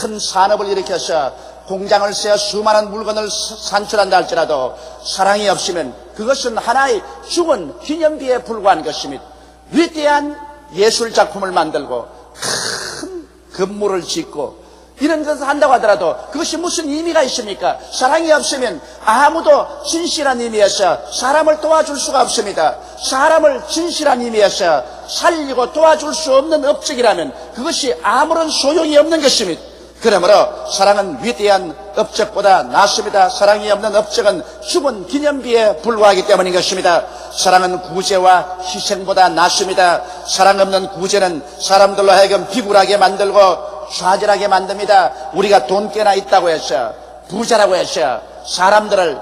큰 산업을 일으켜서 공장을 세워 수많은 물건을 산출한다 할지라도 사랑이 없으면 그것은 하나의 죽은 기념비에 불과한 것입니다. 위대한 예술작품을 만들고 큰 건물을 짓고 이런 것을 한다고 하더라도 그것이 무슨 의미가 있습니까? 사랑이 없으면 아무도 진실한 의미에서 사람을 도와줄 수가 없습니다. 사람을 진실한 의미에서 살리고 도와줄 수 없는 업적이라면 그것이 아무런 소용이 없는 것입니다. 그러므로 사랑은 위대한 업적보다 낫습니다. 사랑이 없는 업적은 죽은 기념비에 불과하기 때문인 것입니다. 사랑은 구제와 희생보다 낫습니다. 사랑 없는 구제는 사람들로 하여금 비굴하게 만들고 좌절하게 만듭니다. 우리가 돈 꽤나 있다고 해서 부자라고 해서 사람들을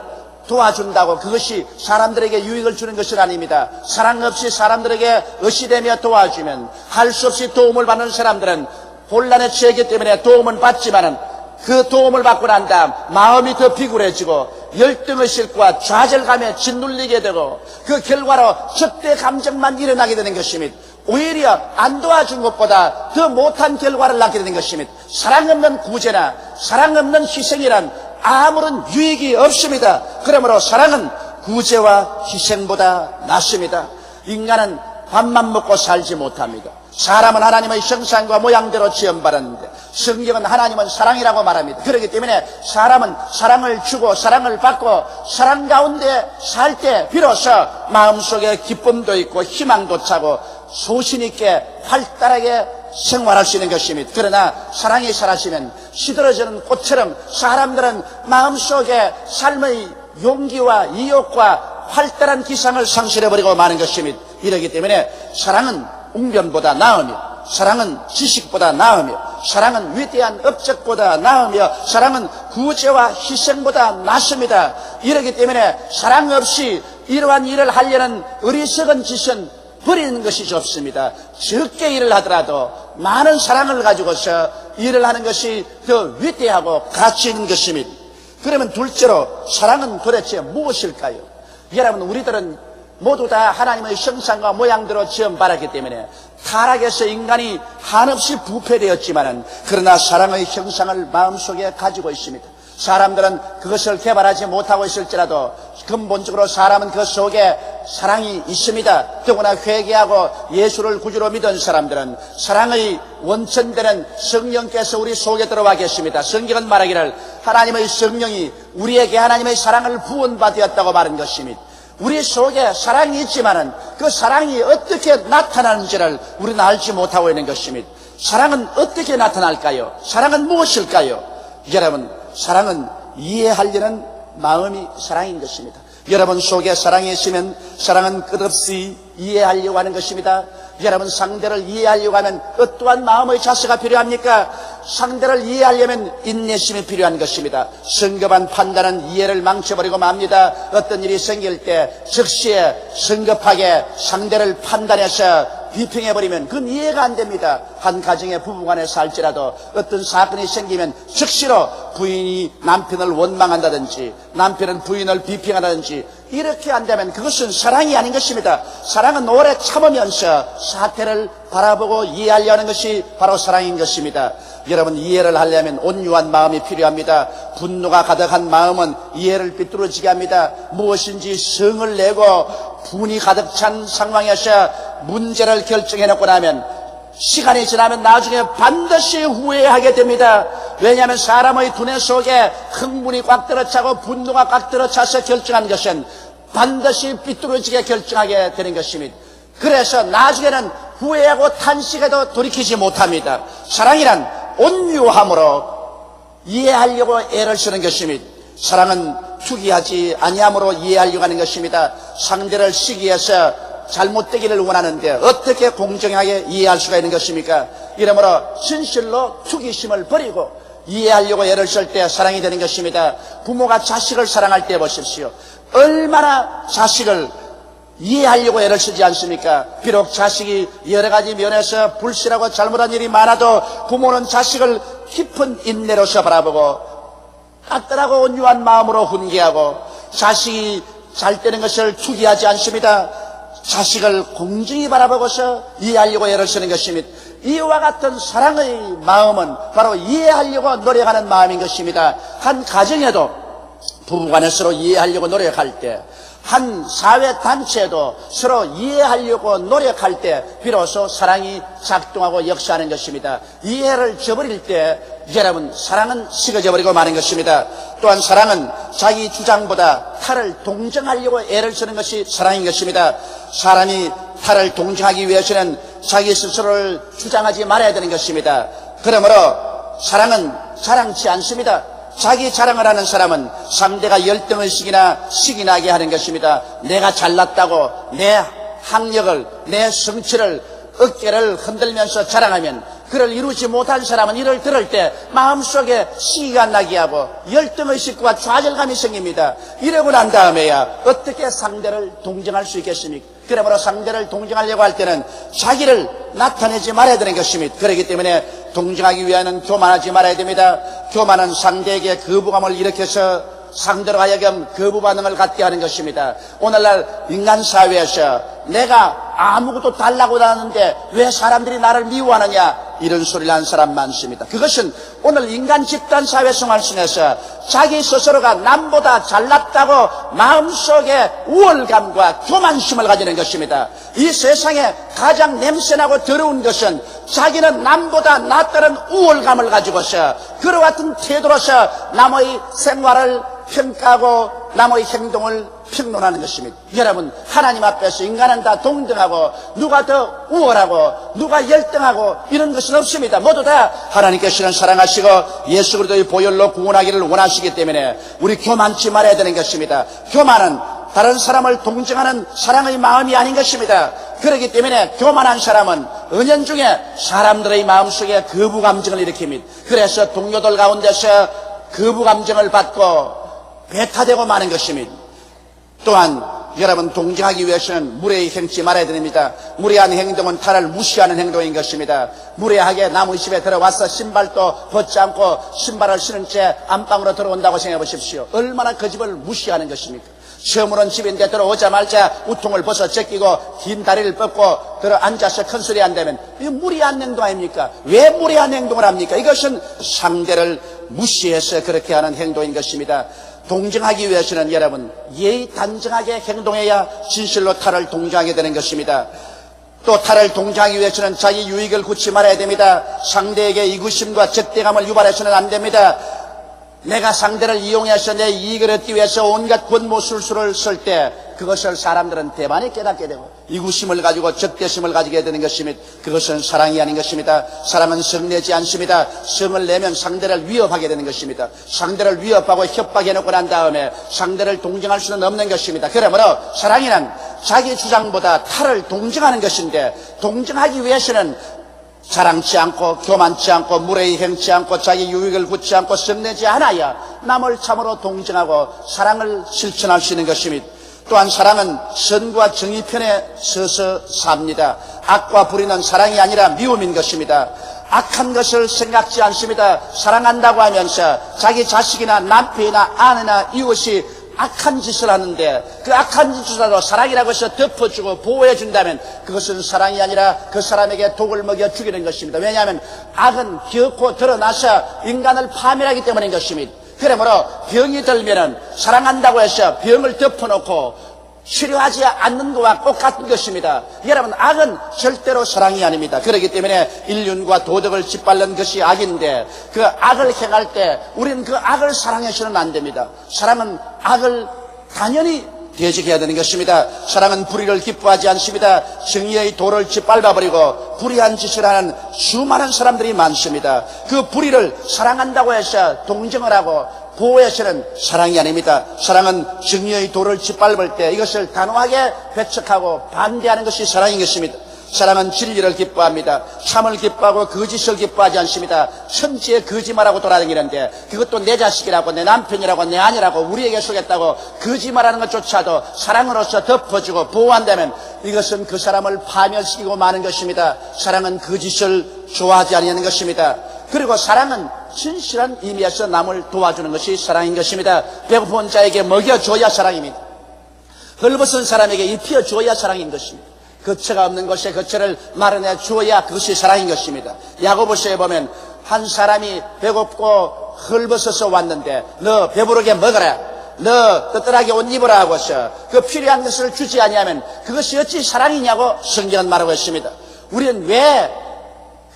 도와준다고 그것이 사람들에게 유익을 주는 것은 아닙니다. 사랑 없이 사람들에게 의시되며 도와주면 할 수 없이 도움을 받는 사람들은 혼란에 처하기 때문에 도움은 받지만은 그 도움을 받고 난 다음 마음이 더 비굴해지고 열등의식과 좌절감에 짓눌리게 되고 그 결과로 적대 감정만 일어나게 되는 것입니다. 오히려 안 도와준 것보다 더 못한 결과를 낳게 되는 것입니다. 사랑 없는 구제나 사랑 없는 희생이란 아무런 유익이 없습니다. 그러므로 사랑은 구제와 희생보다 낫습니다. 인간은 밥만 먹고 살지 못합니다. 사람은 하나님의 형상과 모양대로 지음받았는데 성경은 하나님은 사랑이라고 말합니다. 그렇기 때문에 사람은 사랑을 주고 사랑을 받고 사랑 가운데 살 때 비로소 마음속에 기쁨도 있고 희망도 차고 소신 있게 활달하게 생활할 수 있는 것입니다. 그러나 사랑이 사라지면 시들어지는 꽃처럼 사람들은 마음속에 삶의 용기와意欲과 활달한 기상을 상실해버리고 마는 것입니다. 이러기 때문에 사랑은 웅변보다 나으며 사랑은 지식보다 나으며 사랑은 위대한 업적보다 나으며 사랑은 구제와 희생보다 낫습니다. 이러기 때문에 사랑 없이 이러한 일을 하려는 어리석은 짓은 버리는 것이 좋습니다. 적게 일을 하더라도 많은 사랑을 가지고서 일을 하는 것이 더 위대하고 가치 있는 것입니다. 그러면 둘째로 사랑은 도대체 무엇일까요? 여러분, 우리들은 모두 다 하나님의 형상과 모양대로 지음받았기 때문에 타락해서 인간이 한없이 부패되었지만은 그러나 사랑의 형상을 마음속에 가지고 있습니다. 사람들은 그것을 개발하지 못하고 있을지라도 근본적으로 사람은 그 속에 사랑이 있습니다. 더구나 회개하고 예수를 구주로 믿은 사람들은 사랑의 원천되는 성령께서 우리 속에 들어와 계십니다. 성경은 말하기를 하나님의 성령이 우리에게 하나님의 사랑을 부은받았다고 말한 것입니다. 우리 속에 사랑이 있지만은 그 사랑이 어떻게 나타나는지를 우리는 알지 못하고 있는 것입니다. 사랑은 어떻게 나타날까요? 사랑은 무엇일까요? 여러분, 사랑은 이해하려는 마음이 사랑인 것입니다. 여러분 속에 사랑이 있으면 사랑은 끝없이 이해하려고 하는 것입니다. 여러분, 상대를 이해하려고 하면 어떠한 마음의 자세가 필요합니까? 상대를 이해하려면 인내심이 필요한 것입니다. 성급한 판단은 이해를 망쳐버리고 맙니다. 어떤 일이 생길 때 즉시에 성급하게 상대를 판단해서 비평해버리면 그건 이해가 안 됩니다. 한 가정의 부부간에 살지라도 어떤 사건이 생기면 즉시로 부인이 남편을 원망한다든지 남편은 부인을 비평한다든지 이렇게 한다면 그것은 사랑이 아닌 것입니다. 사랑은 오래 참으면서 사태를 바라보고 이해하려는 것이 바로 사랑인 것입니다. 여러분, 이해를 하려면 온유한 마음이 필요합니다. 분노가 가득한 마음은 이해를 삐뚤어지게 합니다. 무엇인지 성을 내고 분이 가득 찬 상황에서 문제를 결정해놓고 나면 시간이 지나면 나중에 반드시 후회하게 됩니다. 왜냐하면 사람의 두뇌 속에 흥분이 꽉 들어차고 분노가 꽉 들어차서 결정한 것은 반드시 삐뚤어지게 결정하게 되는 것입니다. 그래서 나중에는 후회하고 탄식해도 돌이키지 못합니다. 사랑이란 온유함으로 이해하려고 애를 쓰는 것입니다. 사랑은 투기하지 아니함으로 이해하려고 하는 것입니다. 상대를 시기해서 잘못되기를 원하는데 어떻게 공정하게 이해할 수가 있는 것입니까? 이러므로 진실로 투기심을 버리고 이해하려고 애를 쓸 때 사랑이 되는 것입니다. 부모가 자식을 사랑할 때 보십시오. 얼마나 자식을 이해하려고 애를 쓰지 않습니까? 비록 자식이 여러 가지 면에서 불신하고 잘못한 일이 많아도 부모는 자식을 깊은 인내로서 바라보고 따뜻하고 온유한 마음으로 훈계하고 자식이 잘 되는 것을 투기하지 않습니다. 자식을 공정히 바라보고서 이해하려고 애를 쓰는 것입니다. 이와 같은 사랑의 마음은 바로 이해하려고 노력하는 마음인 것입니다. 한 가정에도 부부간에 서로 이해하려고 노력할 때, 한 사회단체도 서로 이해하려고 노력할 때 비로소 사랑이 작동하고 역사하는 것입니다. 이해를 저버릴 때 여러분, 사랑은 식어져 버리고 마는 것입니다. 또한 사랑은 자기 주장보다 타를 동정하려고 애를 쓰는 것이 사랑인 것입니다. 사람이 타를 동정하기 위해서는 자기 스스로를 주장하지 말아야 되는 것입니다. 그러므로 사랑은 자랑치 않습니다. 자기 자랑을 하는 사람은 상대가 열등의식이나 식이 나게 하는 것입니다. 내가 잘났다고 내 학력을, 내 성취를 어깨를 흔들면서 자랑하면 그를 이루지 못한 사람은 이를 들을 때 마음속에 시기가 나게 하고 열등의식과 좌절감이 생깁니다. 이러고 난 다음에야 어떻게 상대를 동정할 수 있겠습니까? 그러므로 상대를 동정하려고 할 때는 자기를 나타내지 말아야 되는 것입니다. 그렇기 때문에 동정하기 위해서는 교만하지 말아야 됩니다. 교만은 상대에게 거부감을 일으켜서 상대로 하여금 거부 반응을 갖게 하는 것입니다. 오늘날 인간 사회에서 내가 아무것도 달라고 하는데 왜 사람들이 나를 미워하느냐, 이런 소리를 하는 사람 많습니다. 그것은 오늘 인간 집단 사회 생활 속에서 자기 스스로가 남보다 잘났다고 마음속에 우월감과 교만심을 가지는 것입니다. 이 세상에 가장 냄새나고 더러운 것은 자기는 남보다 낫다는 우월감을 가지고서 그와 같은 태도로서 남의 생활을 평가하고 남의 행동을 평론하는 것입니다. 여러분, 하나님 앞에서 인간은 다 동등하고 누가 더 우월하고 누가 열등하고 이런 것은 없습니다. 모두 다 하나님께서는 사랑하시고 예수 그리스도의 보혈로 구원하기를 원하시기 때문에 우리 교만치 말아야 되는 것입니다. 교만은 다른 사람을 동정하는 사랑의 마음이 아닌 것입니다. 그렇기 때문에 교만한 사람은 은연중에 사람들의 마음속에 거부감정을 일으킵니다. 그래서 동료들 가운데서 거부감정을 받고 배타되고 마는 것입니다. 또한 여러분, 동정하기 위해서는 무례히 행치 말아야 됩니다. 무례한 행동은 타를 무시하는 행동인 것입니다. 무례하게 남의 집에 들어와서 신발도 벗지 않고 신발을 신은 채 안방으로 들어온다고 생각해 보십시오. 얼마나 그 집을 무시하는 것입니까? 처음 오는 집인데 들어오자마자 우통을 벗어 제끼고 긴 다리를 뻗고 들어 앉아서 큰 소리 한다면 이거 무례한 행동 아닙니까? 왜 무례한 행동을 합니까? 이것은 상대를 무시해서 그렇게 하는 행동인 것입니다. 동정하기 위해서는 여러분, 예의 단정하게 행동해야 진실로 타를 동정하게 되는 것입니다. 또 타를 동정하기 위해서는 자기 유익을 굳지 말아야 됩니다. 상대에게 이구심과 적대감을 유발해서는 안 됩니다. 내가 상대를 이용해서 내 이익을 얻기 위해서 온갖 권모술수를 쓸 때 그것을 사람들은 대만히 깨닫게 되고 이구심을 가지고 적대심을 가지게 되는 것입니다. 그것은 사랑이 아닌 것입니다. 사랑은 성내지 않습니다. 성을 내면 상대를 위협하게 되는 것입니다. 상대를 위협하고 협박해놓고 난 다음에 상대를 동정할 수는 없는 것입니다. 그러므로 사랑이란 자기 주장보다 타를 동정하는 것인데, 동정하기 위해서는 자랑치 않고 교만치 않고 무례히 행치 않고 자기 유익을 굳지 않고 성내지 않아야 남을 참으로 동정하고 사랑을 실천할 수 있는 것입니다. 또한 사랑은 선과 정의 편에 서서 삽니다. 악과 불의는 사랑이 아니라 미움인 것입니다. 악한 것을 생각지 않습니다. 사랑한다고 하면서 자기 자식이나 남편이나 아내나 이웃이 악한 짓을 하는데 그 악한 짓이라도 사랑이라고 해서 덮어주고 보호해준다면 그것은 사랑이 아니라 그 사람에게 독을 먹여 죽이는 것입니다. 왜냐하면 악은 결코 드러나서 인간을 파멸하기 때문인 것입니다. 그러므로 병이 들면은 사랑한다고 해서 병을 덮어놓고 치료하지 않는 것과 똑같은 것입니다. 여러분, 악은 절대로 사랑이 아닙니다. 그렇기 때문에 인륜과 도덕을 짓밟는 것이 악인데 그 악을 행할 때 우리는 그 악을 사랑해서는 안 됩니다. 사랑은 악을 당연히 대적해야 되는 것입니다. 사랑은 불의를 기뻐하지 않습니다. 정의의 도를 짓밟아버리고 불의한 짓을 하는 수많은 사람들이 많습니다. 그 불의를 사랑한다고 해서 동정을 하고 보호해서는 사랑이 아닙니다. 사랑은 정의의 도를 짓밟을 때 이것을 단호하게 배척하고 반대하는 것이 사랑인 것입니다. 사랑은 진리를 기뻐합니다. 참을 기뻐하고 거짓을 기뻐하지 않습니다. 천지에 거짓말하고 돌아다니는데 그것도 내 자식이라고 내 남편이라고 내 아내라고 우리에게 속였다고 거짓말하는 것조차도 사랑으로서 덮어주고 보호한다면 이것은 그 사람을 파멸시키고 마는 것입니다. 사랑은 거짓을 좋아하지 않는 것입니다. 그리고 사랑은 진실한 의미에서 남을 도와주는 것이 사랑인 것입니다. 배고픈 자에게 먹여줘야 사랑입니다. 헐벗은 사람에게 입혀줘야 사랑인 것입니다. 거처가 없는 곳에 거처를 마련해 주어야 그것이 사랑인 것입니다. 야고보서에 보면 한 사람이 배고프고 헐벗어서 왔는데 너 배부르게 먹어라, 너 떳떳하게 옷 입으라 하고서 그 필요한 것을 주지 아니하면 그것이 어찌 사랑이냐고 성경은 말하고 있습니다. 우리는 왜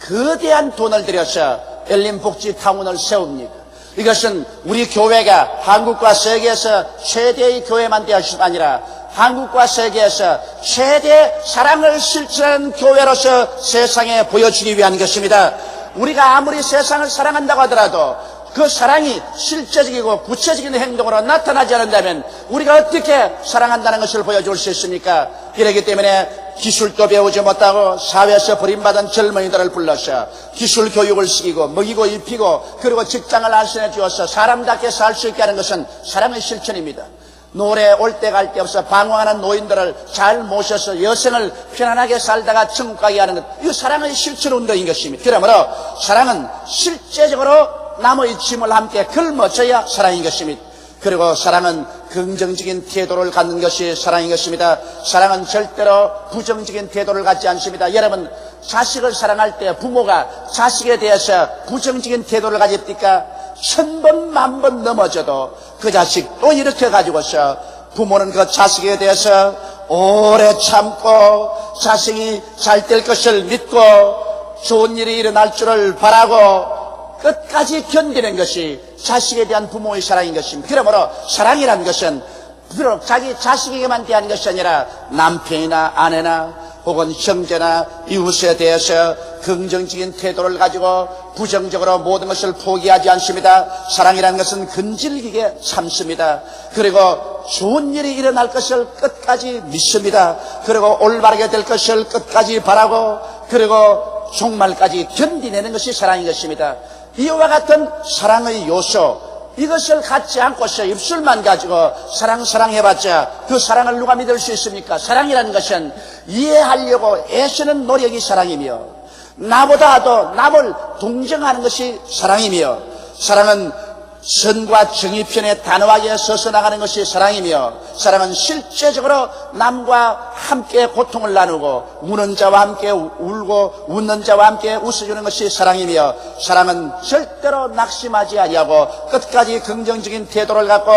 거대한 돈을 들여서 엘린복지타운을 세웁니까? 이것은 우리 교회가 한국과 세계에서 최대의 교회만 되어야 할 것이 아니라 한국과 세계에서 최대 사랑을 실천하는 교회로서 세상에 보여주기 위한 것입니다. 우리가 아무리 세상을 사랑한다고 하더라도 그 사랑이 실제적이고 구체적인 행동으로 나타나지 않는다면 우리가 어떻게 사랑한다는 것을 보여줄 수 있습니까? 그렇기 때문에 기술도 배우지 못하고 사회에서 버림받은 젊은이들을 불러서 기술 교육을 시키고 먹이고 입히고 그리고 직장을 안선해 주어서 사람답게 살 수 있게 하는 것은 사랑의 실천입니다. 노래 올 때 갈 데 없어 방황하는 노인들을 잘 모셔서 여생을 편안하게 살다가 천국 가게 하는 것, 이거 사랑의 실천 운동인 것입니다. 그러므로 사랑은 실제적으로 남의 짐을 함께 걸머져야 사랑인 것입니다. 그리고 사랑은 긍정적인 태도를 갖는 것이 사랑인 것입니다. 사랑은 절대로 부정적인 태도를 갖지 않습니다. 여러분, 자식을 사랑할 때 부모가 자식에 대해서 부정적인 태도를 가집니까? 1000번, 10,000번 넘어져도 그 자식 또 이렇게 가지고서 부모는 그 자식에 대해서 오래 참고 자식이 잘 될 것을 믿고 좋은 일이 일어날 줄을 바라고 끝까지 견디는 것이 자식에 대한 부모의 사랑인 것입니다. 그러므로 사랑이라는 것은 비록 자기 자식에게만 대한 것이 아니라 남편이나 아내나 혹은 형제나 이웃에 대해서 긍정적인 태도를 가지고 부정적으로 모든 것을 포기하지 않습니다. 사랑이라는 것은 근질기게 참습니다. 그리고 좋은 일이 일어날 것을 끝까지 믿습니다. 그리고 올바르게 될 것을 끝까지 바라고 그리고 종말까지 견디내는 것이 사랑인 것입니다. 이와 같은 사랑의 요소, 이것을 갖지 않고서 입술만 가지고 사랑해봤자 그 사랑을 누가 믿을 수 있습니까? 사랑이라는 것은 이해하려고 애쓰는 노력이 사랑이며 나보다도 남을 동정하는 것이 사랑이며 사랑은 선과 정의 편에 단호하게 서서 나가는 것이 사랑이며 사랑은 실제적으로 남과 함께 고통을 나누고 우는 자와 함께 울고 웃는 자와 함께 웃어주는 것이 사랑이며 사랑은 절대로 낙심하지 아니하고 끝까지 긍정적인 태도를 갖고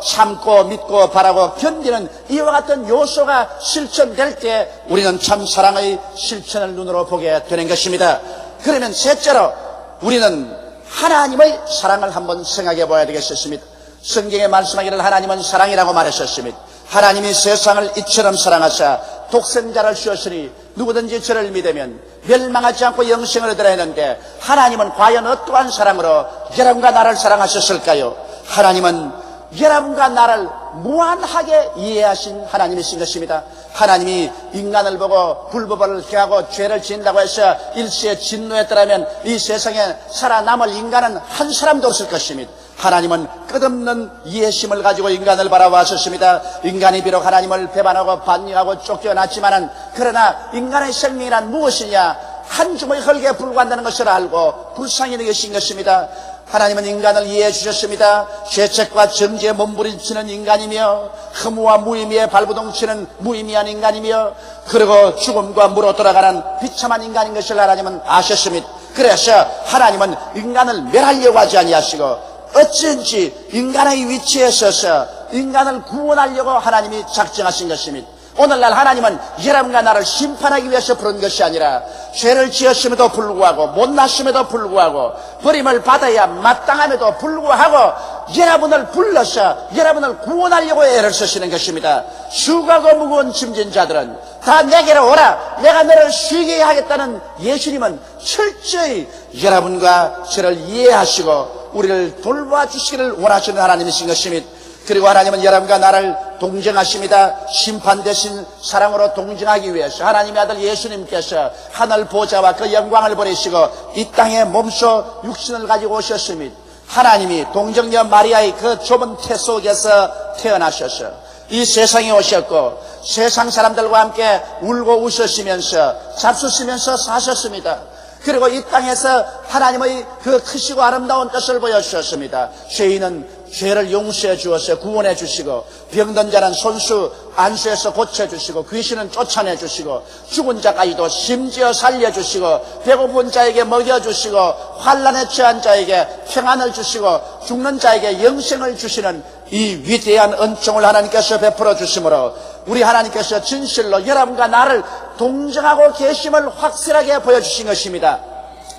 참고 믿고 바라고 견디는 이와 같은 요소가 실천될 때 우리는 참 사랑의 실천을 눈으로 보게 되는 것입니다. 그러면 셋째로 우리는 하나님의 사랑을 한번 생각해 봐야 되겠습니다. 성경에 말씀하기를 하나님은 사랑이라고 말하셨습니다. 하나님이 세상을 이처럼 사랑하사 독생자를 주었으니 누구든지 저를 믿으면 멸망하지 않고 영생을 얻으라 했는데 하나님은 과연 어떠한 사랑으로 여러분과 나를 사랑하셨을까요? 하나님은 여러분과 나를 무한하게 이해하신 하나님이신 것입니다. 하나님이 인간을 보고 불법을 행하고 죄를 지은다고 해서 일시에 진노했더라면 이 세상에 살아남을 인간은 한 사람도 없을 것입니다. 하나님은 끝없는 이해심을 가지고 인간을 바라보았습니다. 인간이 비록 하나님을 배반하고 반역하고 쫓겨났지만은 그러나 인간의 생명이란 무엇이냐? 한 주먹 흙에 불과한다는 것을 알고 불쌍히 여기신 것입니다. 하나님은 인간을 이해해 주셨습니다. 죄책과 정죄에 몸부림치는 인간이며 허무와 무의미에 발부동치는 무의미한 인간이며 그리고 죽음과 무로 돌아가는 비참한 인간인 것을 하나님은 아셨습니다. 그래서 하나님은 인간을 멸하려고 하지 아니하시고 어쩐지 인간의 위치에 서서 인간을 구원하려고 하나님이 작정하신 것입니다. 오늘날 하나님은 여러분과 나를 심판하기 위해서 부른 것이 아니라 죄를 지었음에도 불구하고 못났음에도 불구하고 버림을 받아야 마땅함에도 불구하고 여러분을 불러서 여러분을 구원하려고 애를 쓰시는 것입니다. 수고하고 무거운 짐진 자들은 다 내게로 오라, 내가 너를 쉬게 하겠다는 예수님은 철저히 여러분과 저를 이해하시고 우리를 돌봐주시기를 원하시는 하나님이신 것입니다. 그리고 하나님은 여러분과 나를 동정하십니다. 심판 대신 사랑으로 동정하기 위해서 하나님의 아들 예수님께서 하늘 보좌와 그 영광을 버리시고 이 땅에 몸소 육신을 가지고 오셨습니다. 하나님이 동정녀 마리아의 그 좁은 태 속에서 태어나셔서 이 세상에 오셨고 세상 사람들과 함께 울고 웃으시면서 잡수시면서 사셨습니다. 그리고 이 땅에서 하나님의 그 크시고 아름다운 뜻을 보여주셨습니다. 죄인은 죄를 용서해 주어서 구원해 주시고 병든 자는 손수 안수해서 고쳐주시고 귀신은 쫓아내 주시고 죽은 자까지도 심지어 살려주시고 배고픈 자에게 먹여주시고 환난에 처한 자에게 평안을 주시고 죽는 자에게 영생을 주시는 이 위대한 은총을 하나님께서 베풀어 주심으로 우리 하나님께서 진실로 여러분과 나를 동정하고 계심을 확실하게 보여주신 것입니다.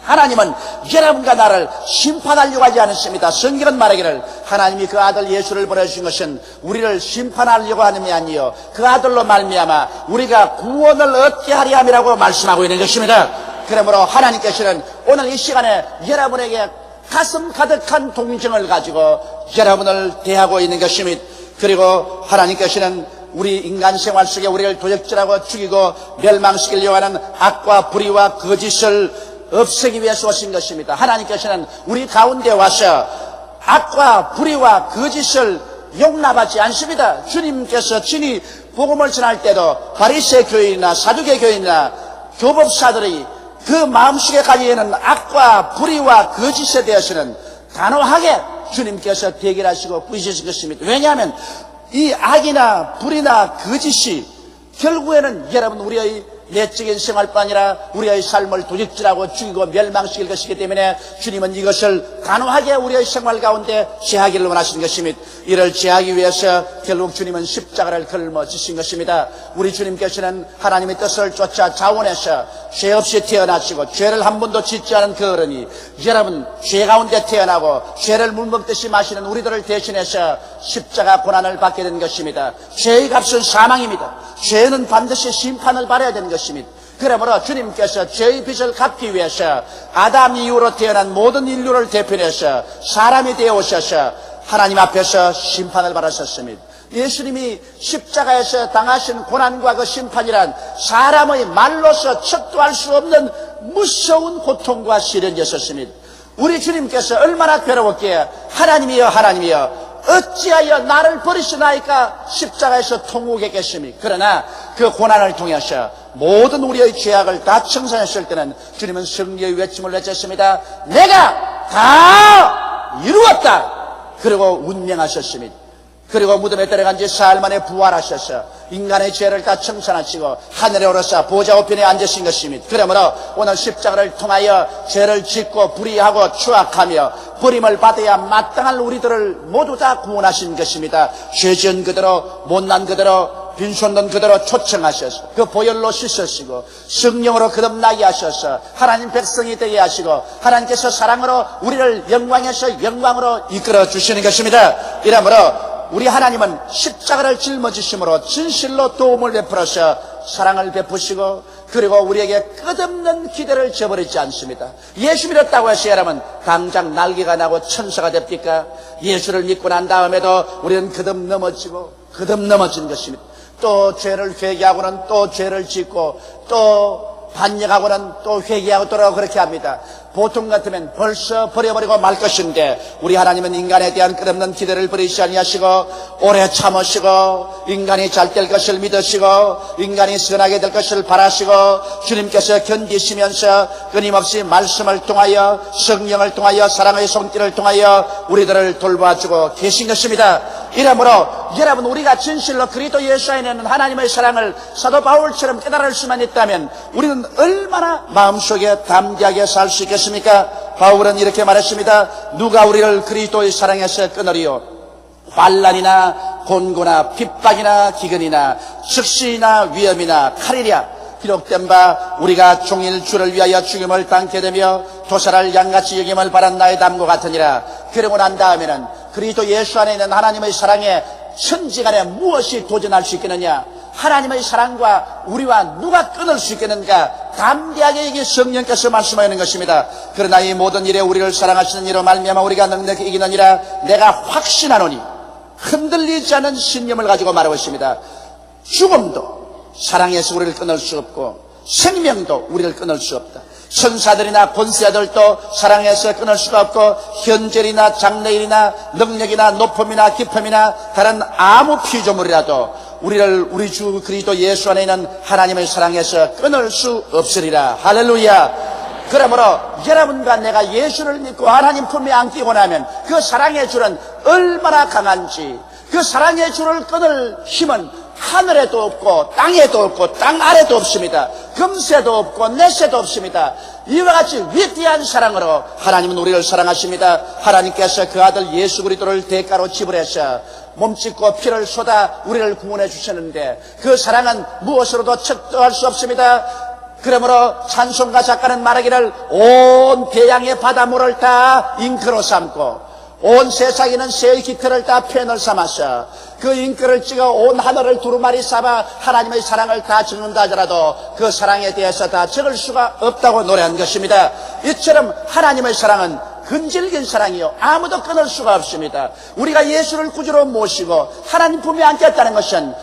하나님은 여러분과 나를 심판하려고 하지 않으십니다. 성경은 말하기를 하나님이 그 아들 예수를 보내주신 것은 우리를 심판하려고 하는 게 아니요 그 아들로 말미암아 우리가 구원을 얻게 하려 함이라고 말씀하고 있는 것입니다. 그러므로 하나님께서는 오늘 이 시간에 여러분에게 가슴 가득한 동정을 가지고 여러분을 대하고 있는 것입니다. 그리고 하나님께서는 우리 인간 생활 속에 우리를 도적질하고 죽이고 멸망시키려고 하는 악과 불의와 거짓을 없애기 위해서 오신 것입니다. 하나님께서는 우리 가운데 와서 악과 불의와 거짓을 용납하지 않습니다. 주님께서 친히 복음을 전할 때도 바리새 교인이나 사두개 교인이나 교법사들이 그 마음속에 가지고 있는 악과 불의와 거짓에 대해서는 단호하게 주님께서 대결하시고 부딪히신 것입니다. 왜냐하면 이 악이나 불의나 거짓이 결국에는 여러분 우리의 내적인 생활뿐 아니라 우리의 삶을 도적질하고 죽이고 멸망시킬 것이기 때문에 주님은 이것을 단호하게 우리의 생활 가운데 제하기를 원하시는 것입니다. 이를 제하기 위해서 결국 주님은 십자가를 걸머지신 것입니다. 우리 주님께서는 하나님의 뜻을 쫓아 자원해서 죄 없이 태어나시고 죄를 한 번도 짓지 않은 그 어른이 여러분 죄 가운데 태어나고 죄를 물먹듯이 마시는 우리들을 대신해서 십자가 고난을 받게 된 것입니다. 죄의 값은 사망입니다. 죄는 반드시 심판을 받아야 되는 것입니다. 그러므로 주님께서 죄의 빚을 갚기 위해서 아담 이후로 태어난 모든 인류를 대표해서 사람이 되어 오셔서 하나님 앞에서 심판을 받으셨습니다. 예수님이 십자가에서 당하신 고난과 그 심판이란 사람의 말로서 척도할 수 없는 무서운 고통과 시련이었습니다. 우리 주님께서 얼마나 괴로웠기에 하나님이여 하나님이여 어찌하여 나를 버리시나이까 십자가에서 통곡했겠습니까? 그러나 그 고난을 통해서 모든 우리의 죄악을 다 청산했을 때는 주님은 승리의 외침을 외쳤습니다. 내가 다 이루었다. 그리고 운명하셨습니다. 그리고 무덤에 들어간 지 사흘 만에 부활하셔서 인간의 죄를 다 청산하시고 하늘에 오르사 보좌 우편에 앉으신 것입니다. 그러므로 오늘 십자가를 통하여 죄를 짓고 불의하고 추악하며 버림을 받아야 마땅한 우리들을 모두 다 구원하신 것입니다. 죄 지은 그대로 못난 그대로 빈손된 그대로 초청하셔서 그 보혈로 씻으시고 성령으로 거듭나게 하셔서 하나님 백성이 되게 하시고 하나님께서 사랑으로 우리를 영광에서 영광으로 이끌어 주시는 것입니다. 이러므로 우리 하나님은 십자가를 짊어지심으로 진실로 도움을 베풀어서 사랑을 베푸시고 그리고 우리에게 끝없는 기대를 저버리지 않습니다. 예수 믿었다고 해서 여러분 당장 날개가 나고 천사가 됩니까? 예수를 믿고 난 다음에도 우리는 거듭 넘어진 것입니다. 또 죄를 회개하고는 또 죄를 짓고 또 반역하고는 또 회개하고 또 그렇게 합니다. 보통 같으면 벌써 버려버리고 말 것인데 우리 하나님은 인간에 대한 끝없는 기대를 버리지 아니하시고 오래 참으시고 인간이 잘 될 것을 믿으시고 인간이 선하게 될 것을 바라시고 주님께서 견디시면서 끊임없이 말씀을 통하여 성령을 통하여 사랑의 손길을 통하여 우리들을 돌봐주고 계신 것입니다. 이러므로 여러분 우리가 진실로 그리스도 예수 안에 있는 하나님의 사랑을 사도 바울처럼 깨달을 수만 있다면 우리는 얼마나 마음속에 담대하게 살 수 있겠습니까? 바울은 이렇게 말했습니다. 누가 우리를 그리스도의 사랑에서 끊으리요? 환난이나 곤고나 핍박이나 기근이나 즉시나 위험이나 칼이랴. 기록된 바 우리가 종일 주를 위하여 죽임을 당게 되며 도살할 양같이 여김을 바란 나의 담과 같으니라. 그러고 난 다음에는 그리스도 예수 안에 있는 하나님의 사랑에 천지간에 무엇이 도전할 수 있겠느냐? 하나님의 사랑과 우리와 누가 끊을 수 있겠는가? 담대하게 이게 성령께서 말씀하는 것입니다. 그러나 이 모든 일에 우리를 사랑하시는 이로 말미암아 우리가 넉넉히 이기느니라. 내가 확신하노니 흔들리지 않은 신념을 가지고 말하고 있습니다. 죽음도 사랑에서 우리를 끊을 수 없고 생명도 우리를 끊을 수 없다. 천사들이나 권세자들도 사랑에서 끊을 수가 없고 현절이나 장래일이나 능력이나 높음이나 깊음이나 다른 아무 피조물이라도 우리를 우리 주 그리스도 예수 안에 있는 하나님의 사랑에서 끊을 수 없으리라. 할렐루야. 그러므로 여러분과 내가 예수를 믿고 하나님 품에 안기고 나면 그 사랑의 줄은 얼마나 강한지 그 사랑의 줄을 끊을 힘은 하늘에도 없고 땅에도 없고 땅 아래도 없습니다. 금세도 없고 내세도 없습니다. 이와 같이 위대한 사랑으로 하나님은 우리를 사랑하십니다. 하나님께서 그 아들 예수 그리스도를 대가로 지불해서 몸짓고 피를 쏟아 우리를 구원해 주셨는데 그 사랑은 무엇으로도 측도할 수 없습니다. 그러므로 찬송가 작가는 말하기를 온 대양의 바닷물을 다 잉크로 삼고 온 세상에는 새의 깃털을 다 펜을 삼아서 그 잉크를 찍어 온 하늘을 두루마리 삼아 하나님의 사랑을 다 적는다 하더라도 그 사랑에 대해서 다 적을 수가 없다고 노래한 것입니다. 이처럼 하나님의 사랑은 그 근질긴 사랑이요, 아무도 끊을 수가 없습니다. 우리가 예수를 구주로 모시고 하나님 품에 앉았다는 것은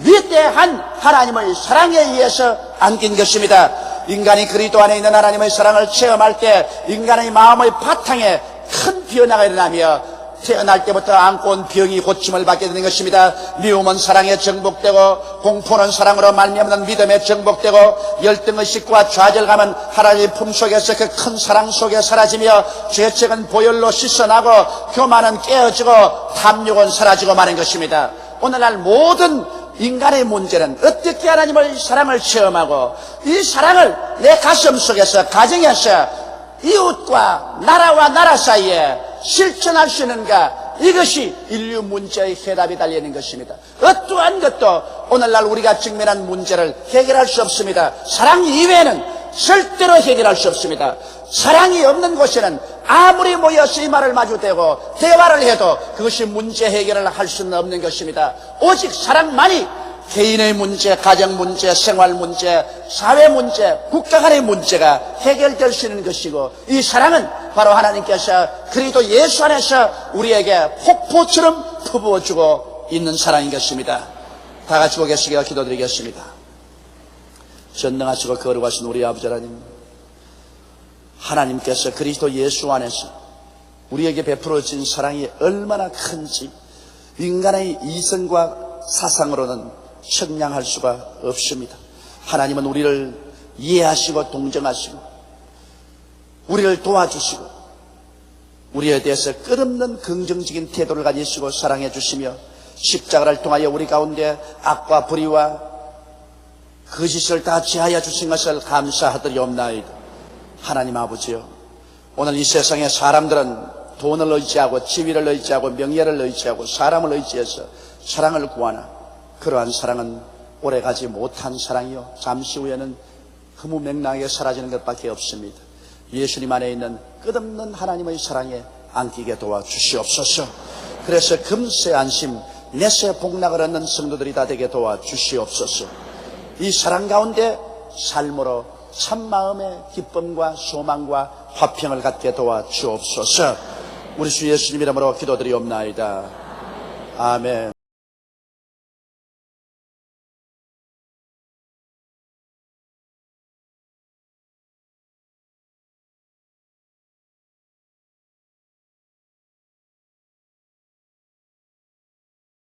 위대한 하나님의 사랑에 의해서 안긴 것입니다. 인간이 그리스도 안에 있는 하나님의 사랑을 체험할 때 인간의 마음의 바탕에 큰 변화가 일어나며 태어날 때부터 안고 온 병이 고침을 받게 되는 것입니다. 미움은 사랑에 정복되고, 공포는 사랑으로 말미암는 믿음에 정복되고, 열등의식과 좌절감은 하나님의 품속에서 그 큰 사랑 속에 사라지며, 죄책은 보혈로 씻어나고, 교만은 깨어지고, 탐욕은 사라지고 마는 것입니다. 오늘날 모든 인간의 문제는 어떻게 하나님의 사랑을 체험하고, 이 사랑을 내 가슴 속에서, 가정에서 이웃과 나라 사이에 실천할 수 있는가, 이것이 인류 문제의 해답이 달려있는 것입니다. 어떠한 것도 오늘날 우리가 직면한 문제를 해결할 수 없습니다. 사랑 이외에는 절대로 해결할 수 없습니다. 사랑이 없는 곳에는 아무리 모여서 이 말을 마주대고 대화를 해도 그것이 문제 해결을 할 수는 없는 것입니다. 오직 사랑만이 개인의 문제, 가정 문제, 생활 문제, 사회 문제, 국가 간의 문제가 해결될 수 있는 것이고, 이 사랑은 바로 하나님께서 그리스도 예수 안에서 우리에게 폭포처럼 퍼부어주고 있는 사랑인 것입니다. 다 같이 고개숙여 기도드리겠습니다. 전능하시고 거룩하신 우리 아버지 하나님, 하나님께서 그리스도 예수 안에서 우리에게 베풀어진 사랑이 얼마나 큰지 인간의 이성과 사상으로는 측량할 수가 없습니다. 하나님은 우리를 이해하시고 동정하시고 우리를 도와주시고 우리에 대해서 끝없는 긍정적인 태도를 가지시고 사랑해 주시며 십자가를 통하여 우리 가운데 악과 불의와 거짓을 다 제하여 주신 것을 감사하드리옵나이다. 하나님 아버지요, 오늘 이 세상에 사람들은 돈을 의지하고 지위를 의지하고 명예를 의지하고 사람을 의지해서 사랑을 구하나 그러한 사랑은 오래가지 못한 사랑이요, 잠시 후에는 흐무맹랑하게 사라지는 것밖에 없습니다. 예수님 안에 있는 끝없는 하나님의 사랑에 안기게 도와주시옵소서. 그래서 금세 안심 내세 복락을 얻는 성도들이 다 되게 도와주시옵소서. 이 사랑 가운데 삶으로 참마음의 기쁨과 소망과 화평을 갖게 도와주옵소서. 우리 주 예수님 이름으로 기도드리옵나이다. 아멘.